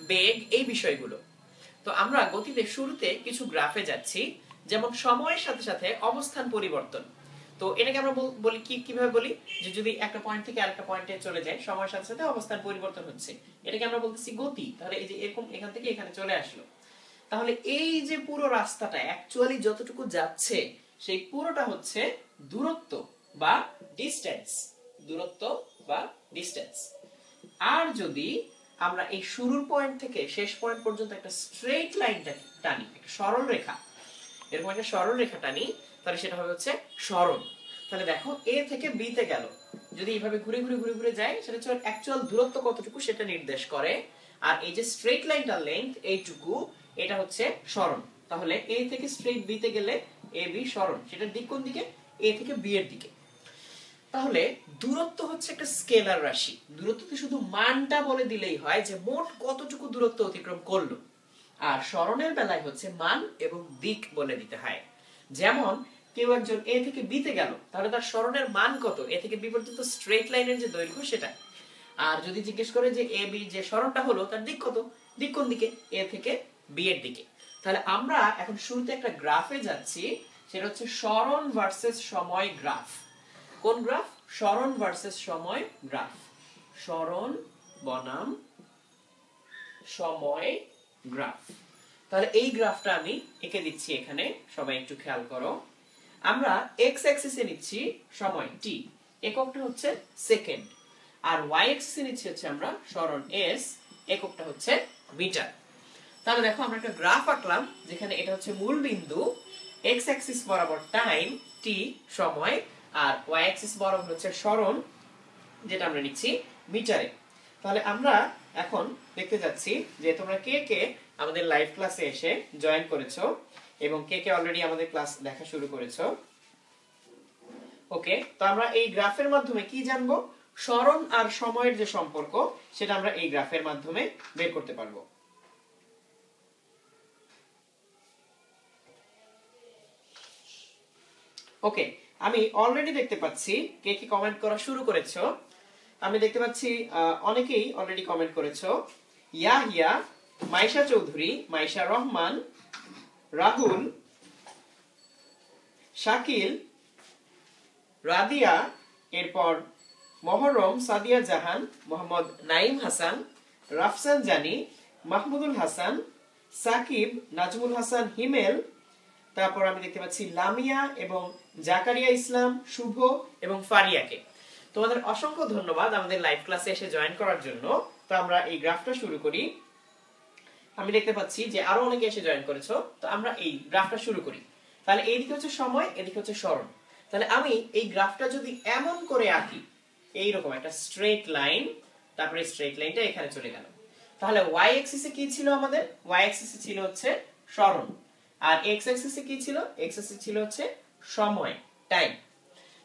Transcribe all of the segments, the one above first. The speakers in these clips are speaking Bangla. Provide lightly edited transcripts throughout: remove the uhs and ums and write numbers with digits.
বেগ, এই বিষয়গুলো। তো আমরা গতিতে শুরুতে কিছু গ্রাফে যাচ্ছি, যেমন সময়ের সাথে সাথে অবস্থান পরিবর্তন। তো এটাকে আমরা বলি কিভাবে বলি, যে যদি একটা পয়েন্ট থেকে আরেকটা পয়েন্টে চলে যায় সময়ের সাথে সাথে অবস্থান পরিবর্তন হচ্ছে, এটাকে আমরা বলতেছি গতি। তাহলে এই যে এরকম এখান থেকে এখানে চলে আসলো, তাহলে এই যে পুরো রাস্তাটা অ্যাকচুয়ালি যতটুকু যাচ্ছে সেই পুরোটা হচ্ছে দূরত্ব বা ডিসটেন্স, দূরত্ব বা ডিসটেন্স। আর যদি আমরা এই শুরুর পয়েন্ট থেকে শেষ পয়েন্ট পর্যন্ত একটা স্ট্রেট লাইন টানি, একটা সরল রেখা, এরকম একটা সরল রেখা টানি, তাহলে সেটা হবে হচ্ছে সরণ। তাহলে দেখো এ থেকে বি তে গেল, যদি এইভাবে ঘুরে ঘুরে ঘুরে ঘুরে যায়, সেটা হচ্ছে অ্যাকচুয়াল দূরত্ব কতটুকু সেটা নির্দেশ করে। আর এই যে স্ট্রেট লাইনটার লেন্থ এইটুকু, এটা হচ্ছে সরণ। তাহলে এ থেকে স্ট্রেট বি তে গেলে এ বি সরণ, সেটার দিক কোন দিকে? এ থেকে বি এর দিকে। তাহলে দূরত্ব হচ্ছে একটা স্কেলার রাশি। দূরত্বকে শুধু মানটা বলে দিলেই হয় যে মোট কতটুকু দূরত্ব অতিক্রম করলো। আর সরণের বেলায় হচ্ছে মান এবং দিক বলে দিতে হয়। যেমন কেউ একজন এ থেকে বি তে গেল, তাহলে তার সরণের মান কত? এ থেকে বি পর্যন্ত স্ট্রেট লাইনের যে দৈর্ঘ্য সেটা। আর যদি জিজ্ঞেস করে যে এ বি যে সরণটা হলো তার দিক কত, দিক কোন দিকে? এ থেকে বি এর দিকে। তাহলে আমরা এখন শুরুতে একটা গ্রাফে যাচ্ছি, সেটা হচ্ছে সরণ ভার্সেস সময় গ্রাফ। কোন গ্রাফ? সরণ ভার্সেস সময় গ্রাফ। সরণ বনাম সময় গ্রাফ। তাহলে এই গ্রাফটা আমি এঁকে দিচ্ছি এখানে, সবাই একটু খেয়াল করো। আমরা এক্স অ্যাক্সিসে নিচ্ছি সময় টি, এককটা হচ্ছে সেকেন্ড। আর ওয়াই অ্যাক্সিসে নিচ্ছি হচ্ছে আমরা সরণ এস, এককটা হচ্ছে মিটার। তাহলে দেখো আমরা একটা গ্রাফ আঁকলাম, যেখানে এটা হচ্ছে মূল বিন্দু, এক্স অ্যাক্সিস বরাবর টাইম টি সময়, আর ওয়াই অ্যাক্সিস বরাবর হচ্ছে সরণ, যেটা আমরা নিচ্ছি মিটারে। তাহলে আমরা এখন দেখতে যাচ্ছি যে তোমরা কে কে আমাদের লাইভ ক্লাসে এসে জয়েন করেছো এবং কে কে অলরেডি আমাদের ক্লাস দেখা শুরু করেছো। ওকে, তো আমরা এই গ্রাফের মাধ্যমে কি জানবো? সরণ আর সময়ের যে সম্পর্ক সেটা আমরা এই গ্রাফের মাধ্যমে বের করতে পারবো। ওকে, আমি অলরেডি দেখতে পাচ্ছি কে কি কমেন্ট করা শুরু করেছো। আমি দেখতে পাচ্ছি অনেকেই অলরেডি কমেন্ট করেছো। ইয়াহিয়া, মাইশা চৌধুরী, মাইশা রহমান, রাহুল, শাকিল, রাদিয়া, এরপর মহরম, সাদিয়া জাহান, মোহাম্মদ নাইম হাসান, রাফসান জানি, মাহমুদুল হাসান, সাকিব, নাজমুল হাসান হিমেল, তারপর আমি দেখতে পাচ্ছি লামিয়া এবং জাকারিয়া ইসলাম, শুভ এবং ফারিয়াকে। তোমাদের অসংখ্য ধন্যবাদ আমাদের লাইভ ক্লাসে এসে জয়েন করার জন্য। তো আমরা এই গ্রাফটা শুরু করি। আমি দেখতে পাচ্ছি যে আরো অনেকে এসে জয়েন করেছো, তো আমরা এই গ্রাফটা শুরু করি। তাহলে এইদিকে হচ্ছে সময়, এদিকে হচ্ছে সরণ। তাহলে আমি এই গ্রাফটা যদি এমন করে আঁকি, এইরকম একটা স্ট্রেট লাইন, তারপরে স্ট্রেট লাইনটা এখানে চলে গেল, তাহলে ওয়াই অ্যাক্সিসে কি ছিল আমাদের? ওয়াই অ্যাক্সিসে ছিল হচ্ছে সরণ। আর এক্স অ্যাক্সিসে কি ছিল? এক্স অ্যাক্সিসে ছিল হচ্ছে সময়, টাইম।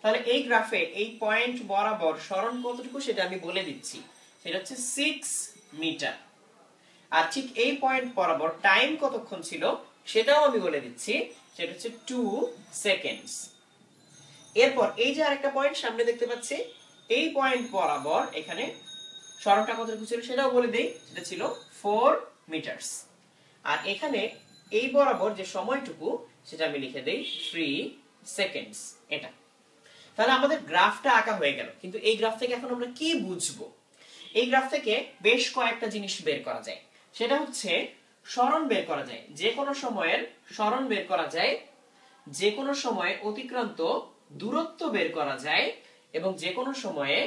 তাহলে এই গ্রাফে এই পয়েন্ট বরাবর সরণ কতটুকু সেটা আমি বলে দিচ্ছি, সেটা হচ্ছে 6 মিটার। আর ঠিক এই পয়েন্ট বরাবর টাইম কতক্ষণ ছিল সেটাও আমি বলে দিচ্ছি, সেটা হচ্ছে 2 সেকেন্ডস। এরপর এই যে আরেকটা পয়েন্ট সামনে দেখতে পাচ্ছি, এই পয়েন্ট বরাবর এখানে সরণটা কতটুকু ছিল সেটাও বলে দেই, সেটা ছিল 4 মিটারস। আর এখানে এই বরাবর যে সময়টুকু সেটা আমি লিখে দেই 3 সেকেন্ডস। এটা তাহলে আমাদের গ্রাফটা আঁকা হয়ে গেল। কিন্তু এই গ্রাফ থেকে এখন আমরা কি বুঝবো? এই গ্রাফ থেকে বেশ কয়েকটা জিনিস বের করা যায়। সেটা হচ্ছে সরণ বের করা যায়, যে কোনো সময়ের সরণ বের করা যায়, যে কোনো সময়ে অতিক্রান্ত দূরত্ব বের করা যায়, এবং যে কোনো সময়ে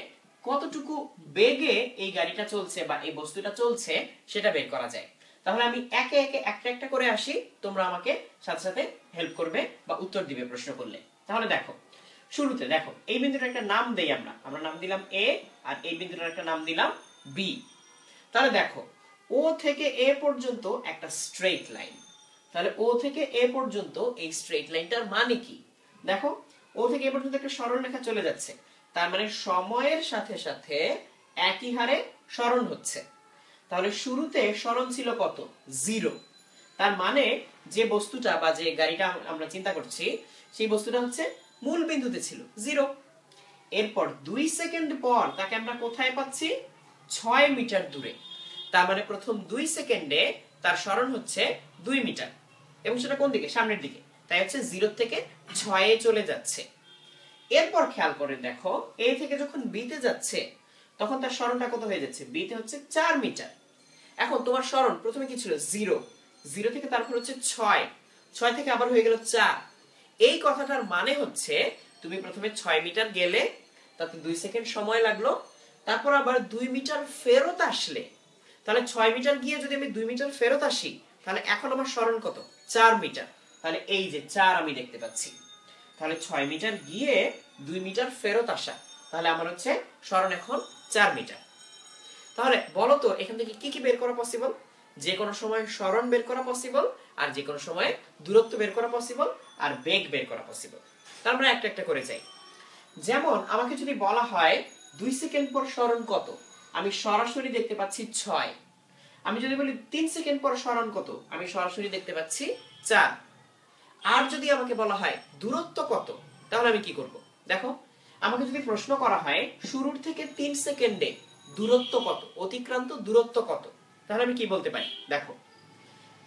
কতটুকু বেগে এই গাড়িটা চলছে বা এই বস্তুটা চলছে সেটা বের করা যায়। তাহলে আমি একে একে একটা একটা করে আসি, তোমরা আমাকে সাথে সাথে হেল্প করবে বা উত্তর দিবে প্রশ্ন করলে। তাহলে দেখো, শুরুতে দেখো এই বিন্দুটার একটা নাম দেই আমরা নাম দিলাম এ, আর এই বিন্দুটার একটা নাম দিলাম বি। তাহলে দেখো ও থেকে এ পর্যন্ত একটা স্ট্রেট লাইন। তাহলে ও থেকে এ পর্যন্ত এই স্ট্রেট লাইনটার মানে কি? দেখো ও থেকে এ পর্যন্ত একটা সরল রেখা চলে যাচ্ছে, তার মানে সময়ের সাথে সাথে একই হারে সরণ হচ্ছে। তাহলে শুরুতে সরণ ছিল কত? 0। তার মানে যে বস্তুটা বা যে গাড়িটা আমরা চিন্তা করছি সেই বস্তুটা হচ্ছে মূল বিন্দুতে ছিল 0। এরপর 2 সেকেন্ড পর তাকে আমরা কোথায় পাচ্ছি? 6 মিটার দূরে। তার মানে প্রথম 2 সেকেন্ডে তার সরণ হচ্ছে 2 মিটার এবং সেটা কোন দিকে, সামনের দিকে, তাই হচ্ছে 0 থেকে 6 এ চলে যাচ্ছে। এরপর খেয়াল করে দেখো এ থেকে যখন বি তে যাচ্ছে তখন তার সরণটা কত হয়ে যাচ্ছে, বি তে হচ্ছে 4 মিটার। এখন তোমার সরণ প্রথমে কি ছিল 0, 0 থেকে তারপর হচ্ছে 6, 6 থেকে আবার হয়ে গেল 4। এই কথাটার মানে হচ্ছে তুমি প্রথমে 6 মিটার গেলে, তাতে 2 সেকেন্ড সময় লাগলো, তারপর আবার 2 মিটার ফেরত আসলে, তাহলে 6 মিটার গিয়ে যদি আমি 2 মিটার ফেরত আসি তাহলে এখন আমার সরণ কত, 4 মিটার। তাহলে এই যে 4 আমি দেখতে পাচ্ছি, তাহলে 6 মিটার গিয়ে 2 মিটার ফেরত আসা, তাহলে আমার হচ্ছে সরণ এখন 4 মিটার। তাহলে বলো তো এখান থেকে কি কি বের করা পসিবল? যে কোনো সময় সরণ বের করা পসিবল, আর যে কোনো সময় দূরত্ব বের করা পসিবল, আর বেগ বের করা পসিবল। তার আমরা একটা একটা করে যাই। যেমন আমাকে যদি বলা হয় 2 সেকেন্ড পর সরণ কত, আমি সরাসরি দেখতে পাচ্ছি 6। আমি যদি বলি 3 সেকেন্ড পর সরণ কত, আমি সরাসরি দেখতে পাচ্ছি 4। আর যদি আমাকে বলা হয় দূরত্ব কত, তাহলে আমি কি করব? দেখো আমাকে যদি প্রশ্ন করা হয় শুরুর থেকে 3 সেকেন্ডে দূরত্ব কত, অতিক্রান্ত দূরত্ব কত, তাহলে আমি কি বলতে পারি? দেখো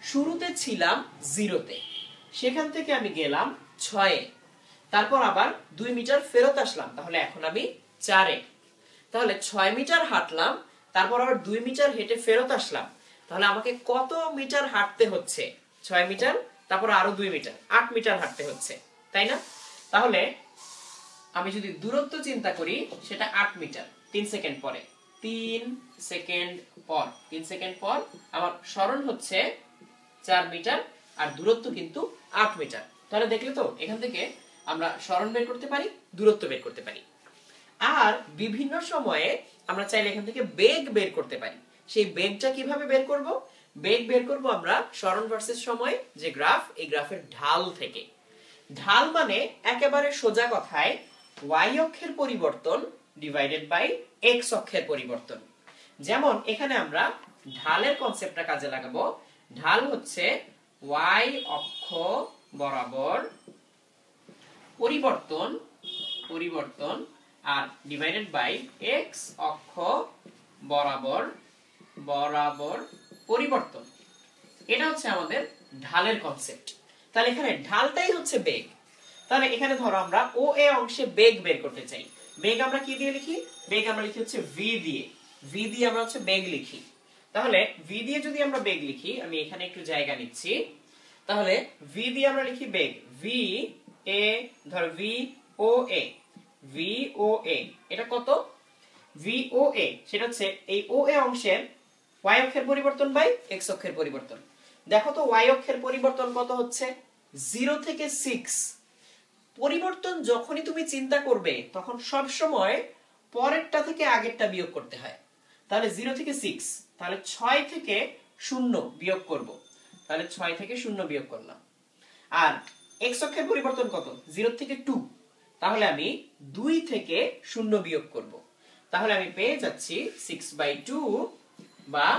শুরুতে ছিলাম 0 তে, সেখান থেকে আমি গেলাম 6 এ, তারপর আবার 2 মিটার ফেরত আসলাম, তাহলে এখন আমি 4 এ। তাহলে 6 মিটার হাঁটলাম, তারপর আবার 2 মিটার হেঁটে ফেরত আসলাম, তাহলে আমাকে কত মিটার হাঁটতে হচ্ছে? 6 মিটার, তারপর আরো 2 মিটার, 8 মিটার হাঁটতে হচ্ছে, তাই না? তাহলে আমি যদি দূরত্ব চিন্তা করি সেটা 8 মিটার 3 সেকেন্ড পরে, 3 সেকেন্ড পর, 3 সেকেন্ড পর আমার সরণ হচ্ছে 4 মিটার আর দূরত্ব কিন্তু 8 মিটার। তাহলে দেখলে তো এখান থেকে আমরা সরণ বের করতে পারি, দূরত্ব বের করতে পারি। আর বিভিন্ন সময়ে আমরা চাইলে এখান থেকে বেগ বের করতে পারি। সেই বেগটা কিভাবে বের করব? বেগ বের করব আমরা সরণ ভার্সেস সময় যে গ্রাফ, এই গ্রাফের ঢাল থেকে। ঢাল মানে একেবারে সোজা কথায় y অক্ষের পরিবর্তন ডিভাইডেড বাই x অক্ষের পরিবর্তন। যেমন এখানে আমরা ঢালের কনসেপ্টটা কাজে লাগাবো। ঢাল হচ্ছে y অক্ষ বরাবর পরিবর্তন পরিবর্তন আর ডিভাইডেড বাই x অক্ষ বরাবর বরাবর পরিবর্তন। এটা হচ্ছে আমাদের ঢালের কনসেপ্ট। তাহলে এখানে ঢালটাই হচ্ছে বেগ। তাহলে এখানে ধরো আমরা ও এ অংশে বেগ বের করতে চাই। বেগ আমরা কি দিয়ে লিখি? বেগ আমরা লিখি হচ্ছে v দিয়ে। v দিয়ে আমরা হচ্ছে বেগ লিখি। তাহলে v দিয়ে যদি আমরা বেগ লিখি, আমি এখানে একটু জায়গা নিচ্ছি, তাহলে v দিয়ে আমরা লিখি বেগ v a, ধর v o a, v o a, এটা কত? v o a সেটা হচ্ছে এই o a অংশের y অক্ষের পরিবর্তন বাই x অক্ষের পরিবর্তন। দেখো তো y অক্ষের পরিবর্তন কত হচ্ছে? 0 থেকে 6। পরিবর্তন যখনই তুমি চিন্তা করবে তখন সব সময় পরেরটা থেকে আগেরটা বিয়োগ করতে হয়। তাহলে 0 থেকে 6, তাহলে 6 থেকে 0 বিয়োগ করব। তাহলে 6 থেকে 0 বিয়োগ করলাম। আর x অক্ষের পরিবর্তন কত? 0 থেকে 2, তাহলে আমি 2 থেকে 0 বিয়োগ করব। তাহলে আমি পেয়ে যাচ্ছি 6/2 বা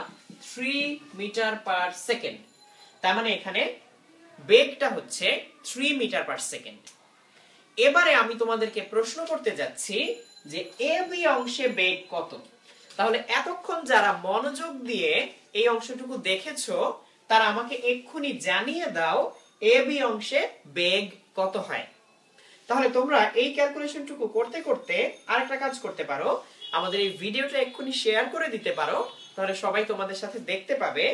3 মিটার পার সেকেন্ড। তার মানে এখানে বেগটা হচ্ছে 3 মিটার পার সেকেন্ড। এবারে আমি তোমাদেরকে প্রশ্ন করতে যাচ্ছি যে এ বি অংশে বেগ কত। তাহলে এতক্ষণ যারা মনোযোগ দিয়ে এই অংশটুকু দেখেছো তারা আমাকে এক্ষুনি জানিয়ে দাও এ বি অংশে বেগ কত হয়। তাহলে তোমরা এই ক্যালকুলেশনটুকু করতে করতে আরেকটা কাজ করতে পারো, আমাদের এই ভিডিওটা এক্ষুনি শেয়ার করে দিতে পারো, তাহলে সবাই তোমাদের সাথে দেখতে পাবে।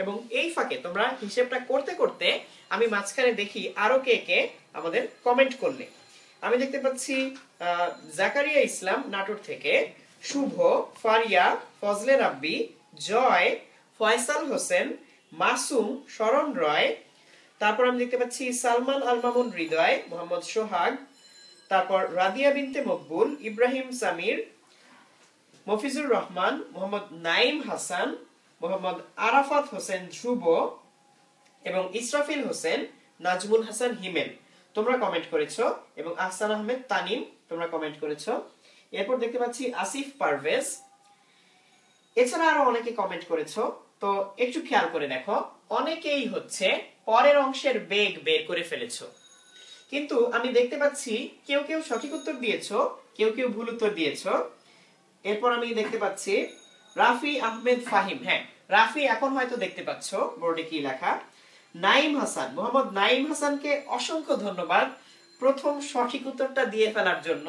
এবং এই ফাঁকে তোমরা হিসেবটা করতে করতে আমি মাঝখানে দেখি আরো কে কে আমাদের কমেন্ট করলে। আমি দেখতে পাচ্ছি জাকারিয়া ইসলাম নাটোর থেকে, শুভ, ফারিয়া, ফজলে রাব্বি, জয়, ফয়সাল হোসেন, মাসুম, শরণ রয়, তারপর আমি দেখতে পাচ্ছি সালমান আল মামুন হৃদয়, মোহাম্মদ সোহাগ, তারপর রাদিয়া বিনতে মকবুল, ইব্রাহিম সামির, মফিজুর রহমান, মোহাম্মদ নাইম হাসান, মোহাম্মদ আরাফাত হোসেন ধ্রুব এবং ইসরাফিল হোসেন, নাজমুল হাসান হিমেল তোমরা কমেন্ট করেছো, এবং আহসান আহমেদ তানিম তোমরা কমেন্ট করেছো। এরপর দেখতে পাচ্ছি আসিফ পারভেজ, এছাড়া আরো অনেকে কমেন্ট করেছো। তো একটু খেয়াল করে দেখো, অনেকেই হচ্ছে পরের অংশের বেগ বের করে ফেলেছো, কিন্তু আমি দেখতে পাচ্ছি কেউ কেউ সঠিক উত্তর দিয়েছো, কেউ কেউ ভুল উত্তর দিয়েছো। এরপর আমি দেখতে পাচ্ছি রাফি আহমেদ ফাহিম, হ্যাঁ রাফি এখন হয়তো দেখতে পাচ্ছ বোর্ডে কি লেখা। নাইম হাসান, মোহাম্মদ নাইম হাসানকে অসংখ্য ধন্যবাদ প্রথম সঠিক উত্তরটা দিয়ে ফেলার জন্য।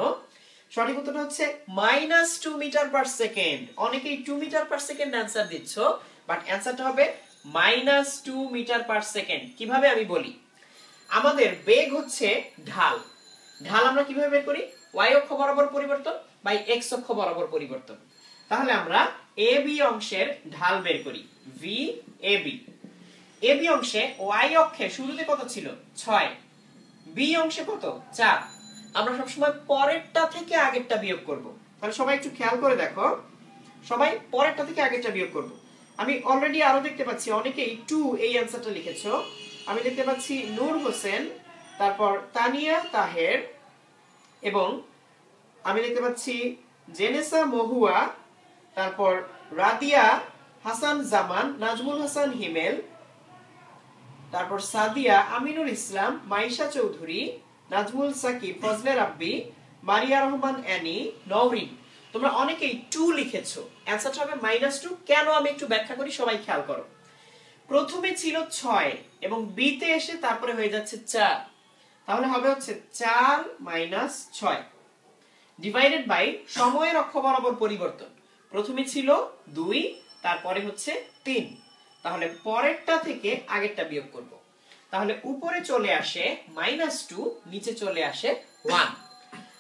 সঠিক উত্তরটা হচ্ছে -2 মিটার পার সেকেন্ড। অনেকেই 2 মিটার পার সেকেন্ড অ্যান্সার দিচ্ছ, বাট অ্যান্সারটা হবে -2 মিটার পার সেকেন্ড। কিভাবে আমি বলি, আমাদের বেগ হচ্ছে ঢাল। ঢাল আমরা কিভাবে বের করি? y অক্ষ বরাবর পরিবর্তন বাই x অক্ষ বরাবর পরিবর্তন। তাহলে আমরা AB অংশের ঢাল বের করি, VAB। AB অংশে y অক্ষে শুরুতে কত ছিল? 6, B অংশে কত? 4। আমরা সবসময় পরেরটা থেকে আগেরটা বিয়োগ করব। তাহলে সবাই একটু খেয়াল করে দেখো, সবাই পরেরটা থেকে আগেরটা বিয়োগ করব। আমি অলরেডি আরো দেখতে পাচ্ছি অনেকেই 2 এই অ্যানসারটা লিখেছো। আমি দেখতে পাচ্ছি নূর হোসেন, তারপর তানিয়া তাহের, এবং আমি দেখতে পাচ্ছি জেনেসা মহুয়া, তারপর রাদিয়া হাসান জামান, নাজমুল হাসান হিমেল, তারপর সাদিয়া, আমিনুল ইসলাম, মাইশা চৌধুরী, নাজমুল সাকিব, ফজলে রাব্বি, মারিয়া রহমান অ্যানি, নওরিন। তোমরা অনেকেই 2 লিখেছো, অ্যানসারটা হবে -2। কেন আমি একটু ব্যাখ্যা করি, সবাই খেয়াল করো। প্রথমে ছিল 6 এবং b তে এসে তারপরে হয়ে যাচ্ছে 4, তাহলে হবে হচ্ছে 4 - 6 ডিভাইডেড বাই সময়ের অক্ষ বরাবর পরিবর্তন। প্রথমে ছিল 2, তারপরে হচ্ছে 3, তাহলে পরেরটা থেকে আগেরটা বিয়োগ করব। তাহলে উপরে চলে আসে -2, নিচে চলে আসে 1।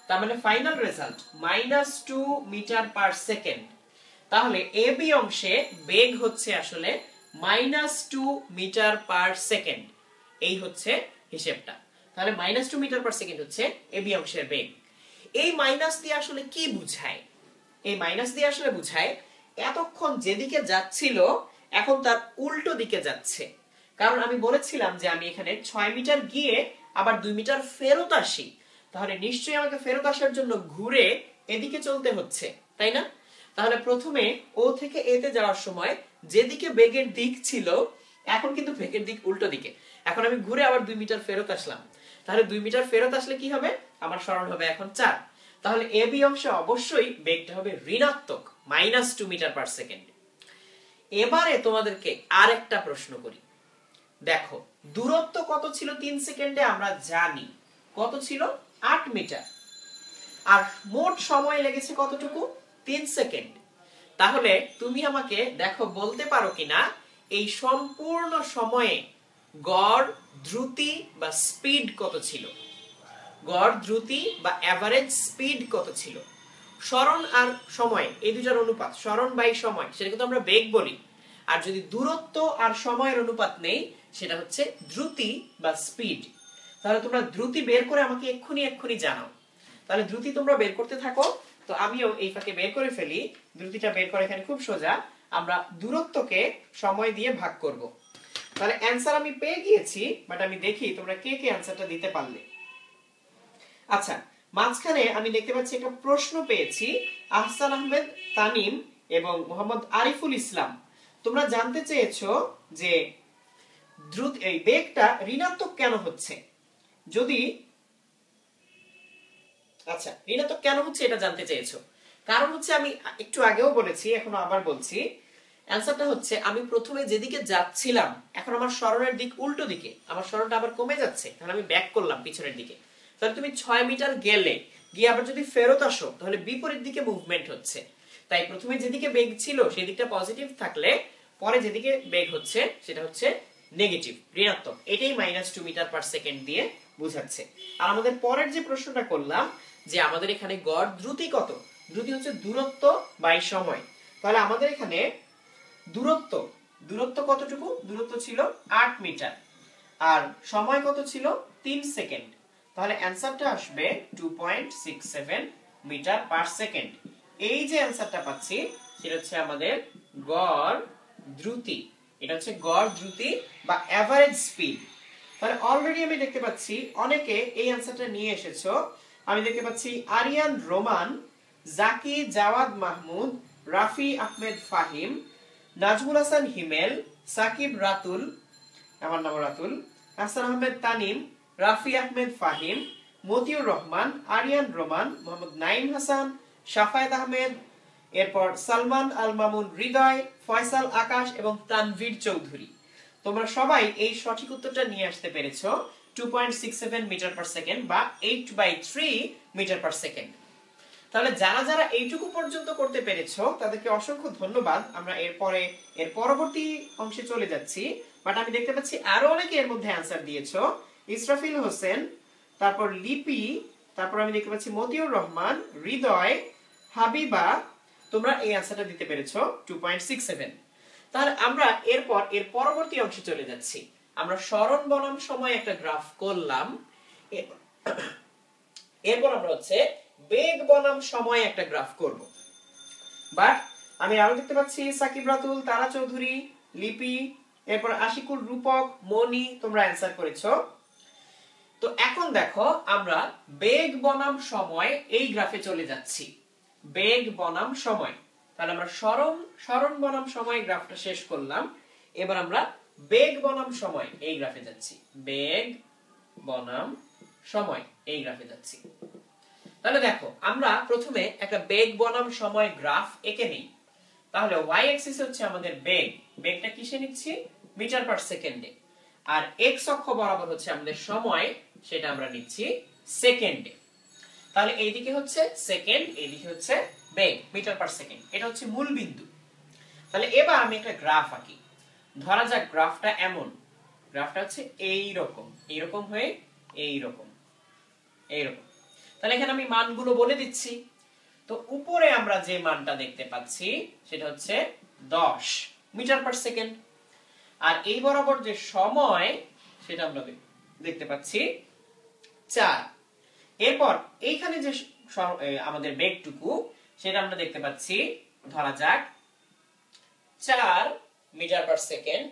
তার মানে final result -2 metre per second. তাহলে AB অংশে বেগ হচ্ছে আসলে -2 মিটার পার সেকেন্ড। এই হচ্ছে হিসেবটা। তাহলে -2 মিটার পার সেকেন্ড হচ্ছে AB অংশের বেগ। এই মাইনাস দিয়ে আসলে কি বুঝায়? এই মাইনাস দিয়ে আসলে বুঝায় এতক্ষণ যেদিকে যাচ্ছিল এখন তার উল্টো দিকে যাচ্ছে। কারণ আমি বলেছিলাম যে আমি এখানে 6 মিটার গিয়ে আবার 2 মিটার ফেরত আসি, তাহলে নিশ্চয়ই আমাকে ফেরত আসার জন্য ঘুরে এদিকে চলতে হচ্ছে, তাই না? তাহলে প্রথমে ও থেকে এ তে যাওয়ার সময় যেদিকে বেগের দিক ছিল এখন কিন্তু বেগের দিক উল্টো দিকে। এখন আমি ঘুরে আবার 2 মিটার ফেরত আসলাম, তাহলে 2 মিটার ফেরত আসলে কি হবে? আমার সরণ হবে এখন 4। তাহলে AB অংশে অবশ্যই বেগটা হবে ঋণাত্মক -2 মিটার পার সেকেন্ড। এবারে তোমাদেরকে আরেকটা প্রশ্ন করি। দেখো দূরত্ব কত ছিল 3 সেকেন্ডে? আমরা জানি কত ছিল? 8 মিটার। আর মোট সময় লেগেছে কতটুকু? 3 সেকেন্ড। তাহলে তুমি আমাকে দেখো বলতে পারো কিনা এই সম্পূর্ণ সময়ে গড় দ্রুতি বা স্পিড কত ছিল? গড় দ্রুতি বা এভারেজ স্পিড কত ছিল? সরণ আর সময় এই দুটার অনুপাত, সরণ বাই সময়, সেটাকে তো আমরা বেগ বলি। আর যদি দূরত্ব আর সময়ের অনুপাত নেই, সেটা হচ্ছে দ্রুতি বা স্পিড। তাহলে তোমরা দ্রুতি বের করে আমাকে এক্ষুনি জানাও। তাহলে দ্রুতি তোমরা বের করতে থাকো, তো আমিও এই ফাঁকে বের করে ফেলি। দ্রুতিটা বের করে এখানে খুব সোজা, আমরা দূরত্বকে সময় দিয়ে ভাগ করব। তাহলে অ্যানসার আমি পেয়ে গিয়েছি, বাট আমি দেখি তোমরা কে কে অ্যানসারটা দিতে পারলে। আচ্ছা, মাঝখানে আমি দেখতে পাচ্ছি একটা প্রশ্ন পেয়েছি, আহসান আহমেদ তানিম এবং মোহাম্মদ আরিফুল ইসলাম। তোমরা জানতে চেয়েছো যে দ্রুত এই বেগটা ঋণাত্মক কেন হচ্ছে। যদি আচ্ছা ঋণাত্মক কেন হচ্ছে এটা জানতে চেয়েছো, কারণ হচ্ছে আমি একটু আগেও বলেছি, এখনো আবার বলছি। অ্যানসারটা হচ্ছে আমি প্রথমে যেদিকে যাচ্ছিলাম এখন আমার সরণের দিক উল্টো দিকে, আমার সরণটা আবার কমে যাচ্ছে, তাহলে আমি ব্যাক করলাম পিছনের দিকে। তাহলে তুমি 6 মিটার গেলে গিয়ে আবার যদি ফেরত আসো তাহলে বিপরীত দিকে মুভমেন্ট হচ্ছে। তাই প্রথমে যেদিকে বেগ ছিল সেই দিকটা পজিটিভ থাকলে পরে যেদিকে বেগ হচ্ছে সেটা হচ্ছে নেগেটিভ, ঋণাত্মক। এটাই -2 মিটার পার সেকেন্ড দিয়ে বোঝাচ্ছে। আর আমাদের পরের যে প্রশ্নটা করলাম যে আমাদের এখানে গড় দ্রুতি কত, দ্রুতি হচ্ছে দূরত্ব বাই সময়। তাহলে আমাদের এখানে দূরত্ব কতটুকু? দূরত্ব ছিল 8 মিটার আর সময় কত ছিল? 3 সেকেন্ড। তাহলে অ্যানসারটা আসবে 2.67 মিটার পার সেকেন্ড। এই যে অ্যানসারটা পাচ্ছি সেটা হচ্ছে আমাদের গড় দ্রুতি। এটা হচ্ছে গড় দ্রুতি বা এভারেজ স্পিড। তাহলে অলরেডি আমি দেখতে পাচ্ছি অনেকে এই অ্যানসারটা নিয়ে এসেছো। আমি দেখতে পাচ্ছি আরিয়ান রোমান, জাকি জাওয়াদ মাহমুদ, রাফি আহমেদ ফাহিম, নাজমুল হাসান হিমেল, সাকিব রাতুল, আমার নাম রাতুল, হাসান আহমেদ তানিম, রাফি আহমেদ ফাহিম, মতিউর রহমান, আরিয়ান রোমান, মোহাম্মদ নাইম হাসান, শাফায়েত আহমেদ, এরপর সালমান আল মামুন হৃদয়, ফয়সাল আকাশ এবং তানভীর চৌধুরী। তোমরা সবাই এই সঠিক উত্তরটা নিয়ে আসতে পেরেছো 2.67 মিটার পার সেকেন্ড বা 8/3 মিটার পার সেকেন্ড। তাহলে যারা যারা এইটুকু পর্যন্ত করতে পেরেছো তাদেরকে অসংখ্য ধন্যবাদ। আমরা এর পরবর্তী অংশে চলে যাচ্ছি, বাট আমি দেখতে পাচ্ছি আরো অনেকে এর মধ্যে অ্যানসার দিয়েছো। ইসরাফিল হোসেন, তারপর লিপি, তারপর আমি দেখতে পাচ্ছি মতিউর রহমান, হৃদয়, হাবিবা, তোমরা এই অ্যানসারটা দিতে পেরেছো 2.67। তাহলে আমরা এর পরবর্তী অংশে চলে যাচ্ছি। আমরা সরণ বনাম সময় একটা গ্রাফ করলাম, এরপর আমরা হচ্ছে বেগ বনাম সময় একটা গ্রাফ করব। বাট আমি আরো দেখতে পাচ্ছি সাকিব রাতুল, তারা চৌধুরী, লিপি, এরপর আশিকুর, রূপক, মনি, তোমরা অ্যানসার করেছো। তো এখন দেখো আমরা বেগ বনাম সময় এই গ্রাফে চলে যাচ্ছি। বেগ বনাম সময়, তাহলে আমরা সরণ বনাম সময় গ্রাফটা শেষ করলাম। এবার আমরা বেগ বনাম সময় এই গ্রাফে যাচ্ছি। বেগ বনাম সময় এই গ্রাফে যাচ্ছি। তাহলে দেখো আমরা প্রথমে একটা বেগ বনাম সময় গ্রাফ এঁকে নিই। তাহলে y অ্যাক্সিস হচ্ছে আমাদের বেগ, বেগটা কিসে নিচ্ছি? মিটার পার সেকেন্ডে। আর x অক্ষ বরাবর হচ্ছে আমাদের সময়, সেটা আমরা নিচ্ছি সেকেন্ডে। তাহলে এইদিকে হচ্ছে সেকেন্ড, এইদিকে হচ্ছে বেগ মিটার পার সেকেন্ড, এটা হচ্ছে মূল বিন্দু। তাহলে এবার আমি একটা গ্রাফ আঁকি। ধরা যাক গ্রাফটা এমন, গ্রাফটা হচ্ছে এইরকম হয়ে এইরকম। তাহলে এখানে আমি মানগুলো বলে দিচ্ছি। তো উপরে আমরা যে মানটা দেখতে পাচ্ছি সেটা হচ্ছে 10 মিটার পার সেকেন্ড, আর এই বরাবর যে সময় সেটা আমরা দেখতে পাচ্ছি 4। এরপর এইখানে যে আমাদের বেগটুকু সেটা আমরা দেখতে পাচ্ছি ধরা যাক 4 মিটার পার সেকেন্ড,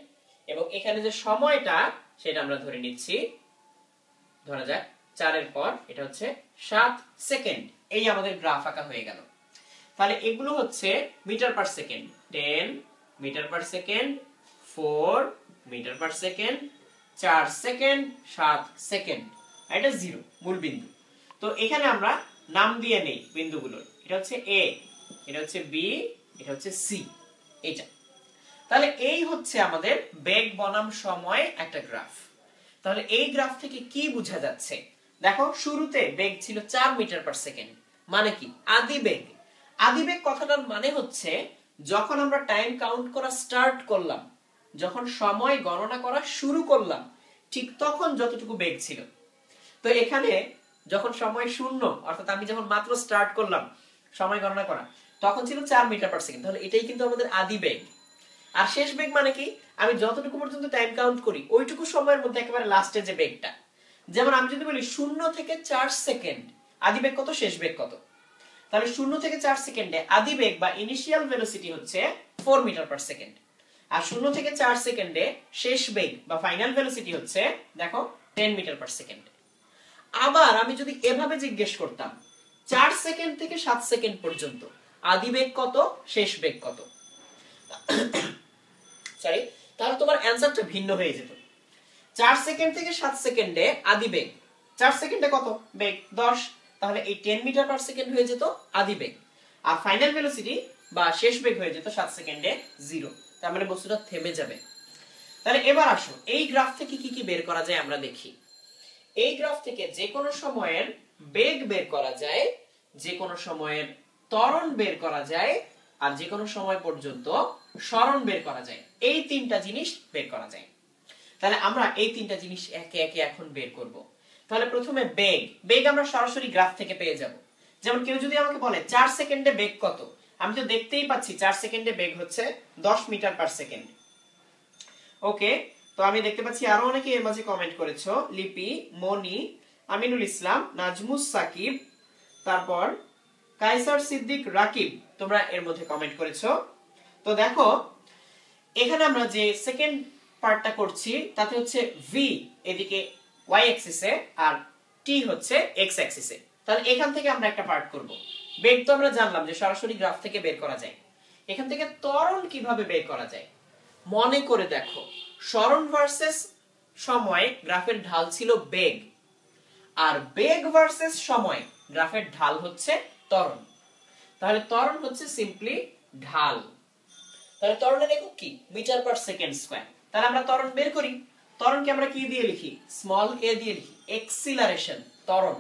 এবং এখানে যে সময়টা সেটা আমরা ধরে নিচ্ছি ধরা যাক 4 এর পর এটা হচ্ছে 7 সেকেন্ড। এই আমাদের গ্রাফ আঁকা হয়ে গেল। তাহলে এগুলো হচ্ছে metre per second. 10 metre per second, 4 metre per second, 4 second, 7 second, এটা 0 মূল বিন্দু। তো এখানে আমরা নাম দিয়ে নেই বিন্দুগুলোর। এটা হচ্ছে A, এটা হচ্ছে B, এটা হচ্ছে C, এটা। তাহলে এই হচ্ছে আমাদের বেগ বনাম সময় একটা গ্রাফ। তাহলে এই গ্রাফ থেকে কি বোঝা যাচ্ছে? দেখো শুরুতে বেগ ছিল 4 মিটার পার সেকেন্ড, মানে কি? আদি বেগ। আদি বেগ কথাটার মানে হচ্ছে যখন আমরা টাইম কাউন্ট করা স্টার্ট করলাম, যখন সময় গণনা করা শুরু করলাম, ঠিক তখন যতটুকু বেগ ছিল। তো এখানে যখন সময় শূন্য, অর্থাৎ আমি যখন মাত্র স্টার্ট করলাম সময় গণনা করা, তখন ছিল 4 মিটার পার সেকেন্ড। তাহলে এটাই কিন্তু আমাদের আদি বেগ। আর শেষ বেগ মানে কি? আমি যতটুকু পর্যন্ত টাইম কাউন্ট করি ওইটুকু সময়ের মধ্যে একেবারে লাস্টে যে বেগটা। যেমন আমি যদি বলি 0 থেকে 4 সেকেন্ড আদি বেগ কত, শেষ বেগ কত? তাহলে 0 থেকে 4 সেকেন্ডে আদি বেগ বা ইনিশিয়াল ভেলোসিটি হচ্ছে 4 মিটার পার সেকেন্ড, আর 0 থেকে 4 সেকেন্ডে শেষ বেগ বা ফাইনাল ভেলোসিটি হচ্ছে দেখো 10 মিটার পার সেকেন্ড। আবার আমি যদি এভাবে জিজ্ঞেস করতাম 4 সেকেন্ড থেকে 7 সেকেন্ড পর্যন্ত আদি বেগ কত, শেষ বেগ কত, সরি, তাহলে তোমার অ্যানসারটা ভিন্ন হয়ে যেত। 4 সেকেন্ড থেকে 7 সেকেন্ডে আদি বেগ, 4 সেকেন্ডে কত বেগ? 10। তাহলে এই 10 মিটার পার সেকেন্ড হয়ে যেত আদি বেগ, আর ফাইনাল ভেলোসিটি বা শেষ বেগ হয়ে যেত 7 সেকেন্ডে 0। তার মানে বস্তুটা থেমে যাবে। তাহলে এবার আসো এই গ্রাফ থেকে কি কি বের করা যায় আমরা দেখি। এই গ্রাফ থেকে যে কোনো সময়ের বেগ বের করা যায়, যে কোনো সময়ের ত্বরণ বের করা যায়, আর যে কোনো সময় পর্যন্ত সরণ বের করা যায়। এই তিনটা জিনিস বের করা যায়। তাহলে আমরা এই তিনটা জিনিস একে একে এখন বের করব। তাহলে প্রথমে বেগ আমরা সরাসরি গ্রাফ থেকে পেয়ে যাব। যেমন কেউ যদি আমাকে বলে 4 সেকেন্ডে বেগ কত, আমি তো দেখতেই পাচ্ছি 4 সেকেন্ডে বেগ হচ্ছে 10 মিটার পার সেকেন্ড। ওকে, তো আমি দেখতে পাচ্ছি আরো অনেকে এর মাঝে কমেন্ট করেছো। লিপি, মনি, আমিনুল ইসলাম, নাজমুস সাকিব, তারপর কায়সার সিদ্দিক, রাকিব, তোমরা এর মধ্যে কমেন্ট করেছো। তো দেখো এখানে আমরা যে সেকেন্ড পার্টটা করছি তাতে হচ্ছে ভি এদিকে y অ্যাক্সিসে আর টি হচ্ছে x অ্যাক্সিসে। তাহলে এখান থেকে আমরা একটা পার্ট করব। বেগ তো আমরা জানলাম যে সরাসরি গ্রাফ থেকে বের করা যায়। এখান থেকে ত্বরণ কিভাবে বের করা যায় মনে করে দেখো। সরণ ভার্সেস সময় গ্রাফের ঢাল ছিল বেগ, আর বেগ ভার্সেস সময় গ্রাফের ঢাল হচ্ছে ত্বরণ। তাহলে ত্বরণ হচ্ছে সিম্পলি ঢাল। তাহলে ত্বরণের একক কি? Metre per second square. তাহলে আমরা ত্বরণ বের করি। ত্বরণকে আমরা কি দিয়ে লিখি? স্মল a দিয়ে লিখি। এক্সিলারেশন ত্বরণ।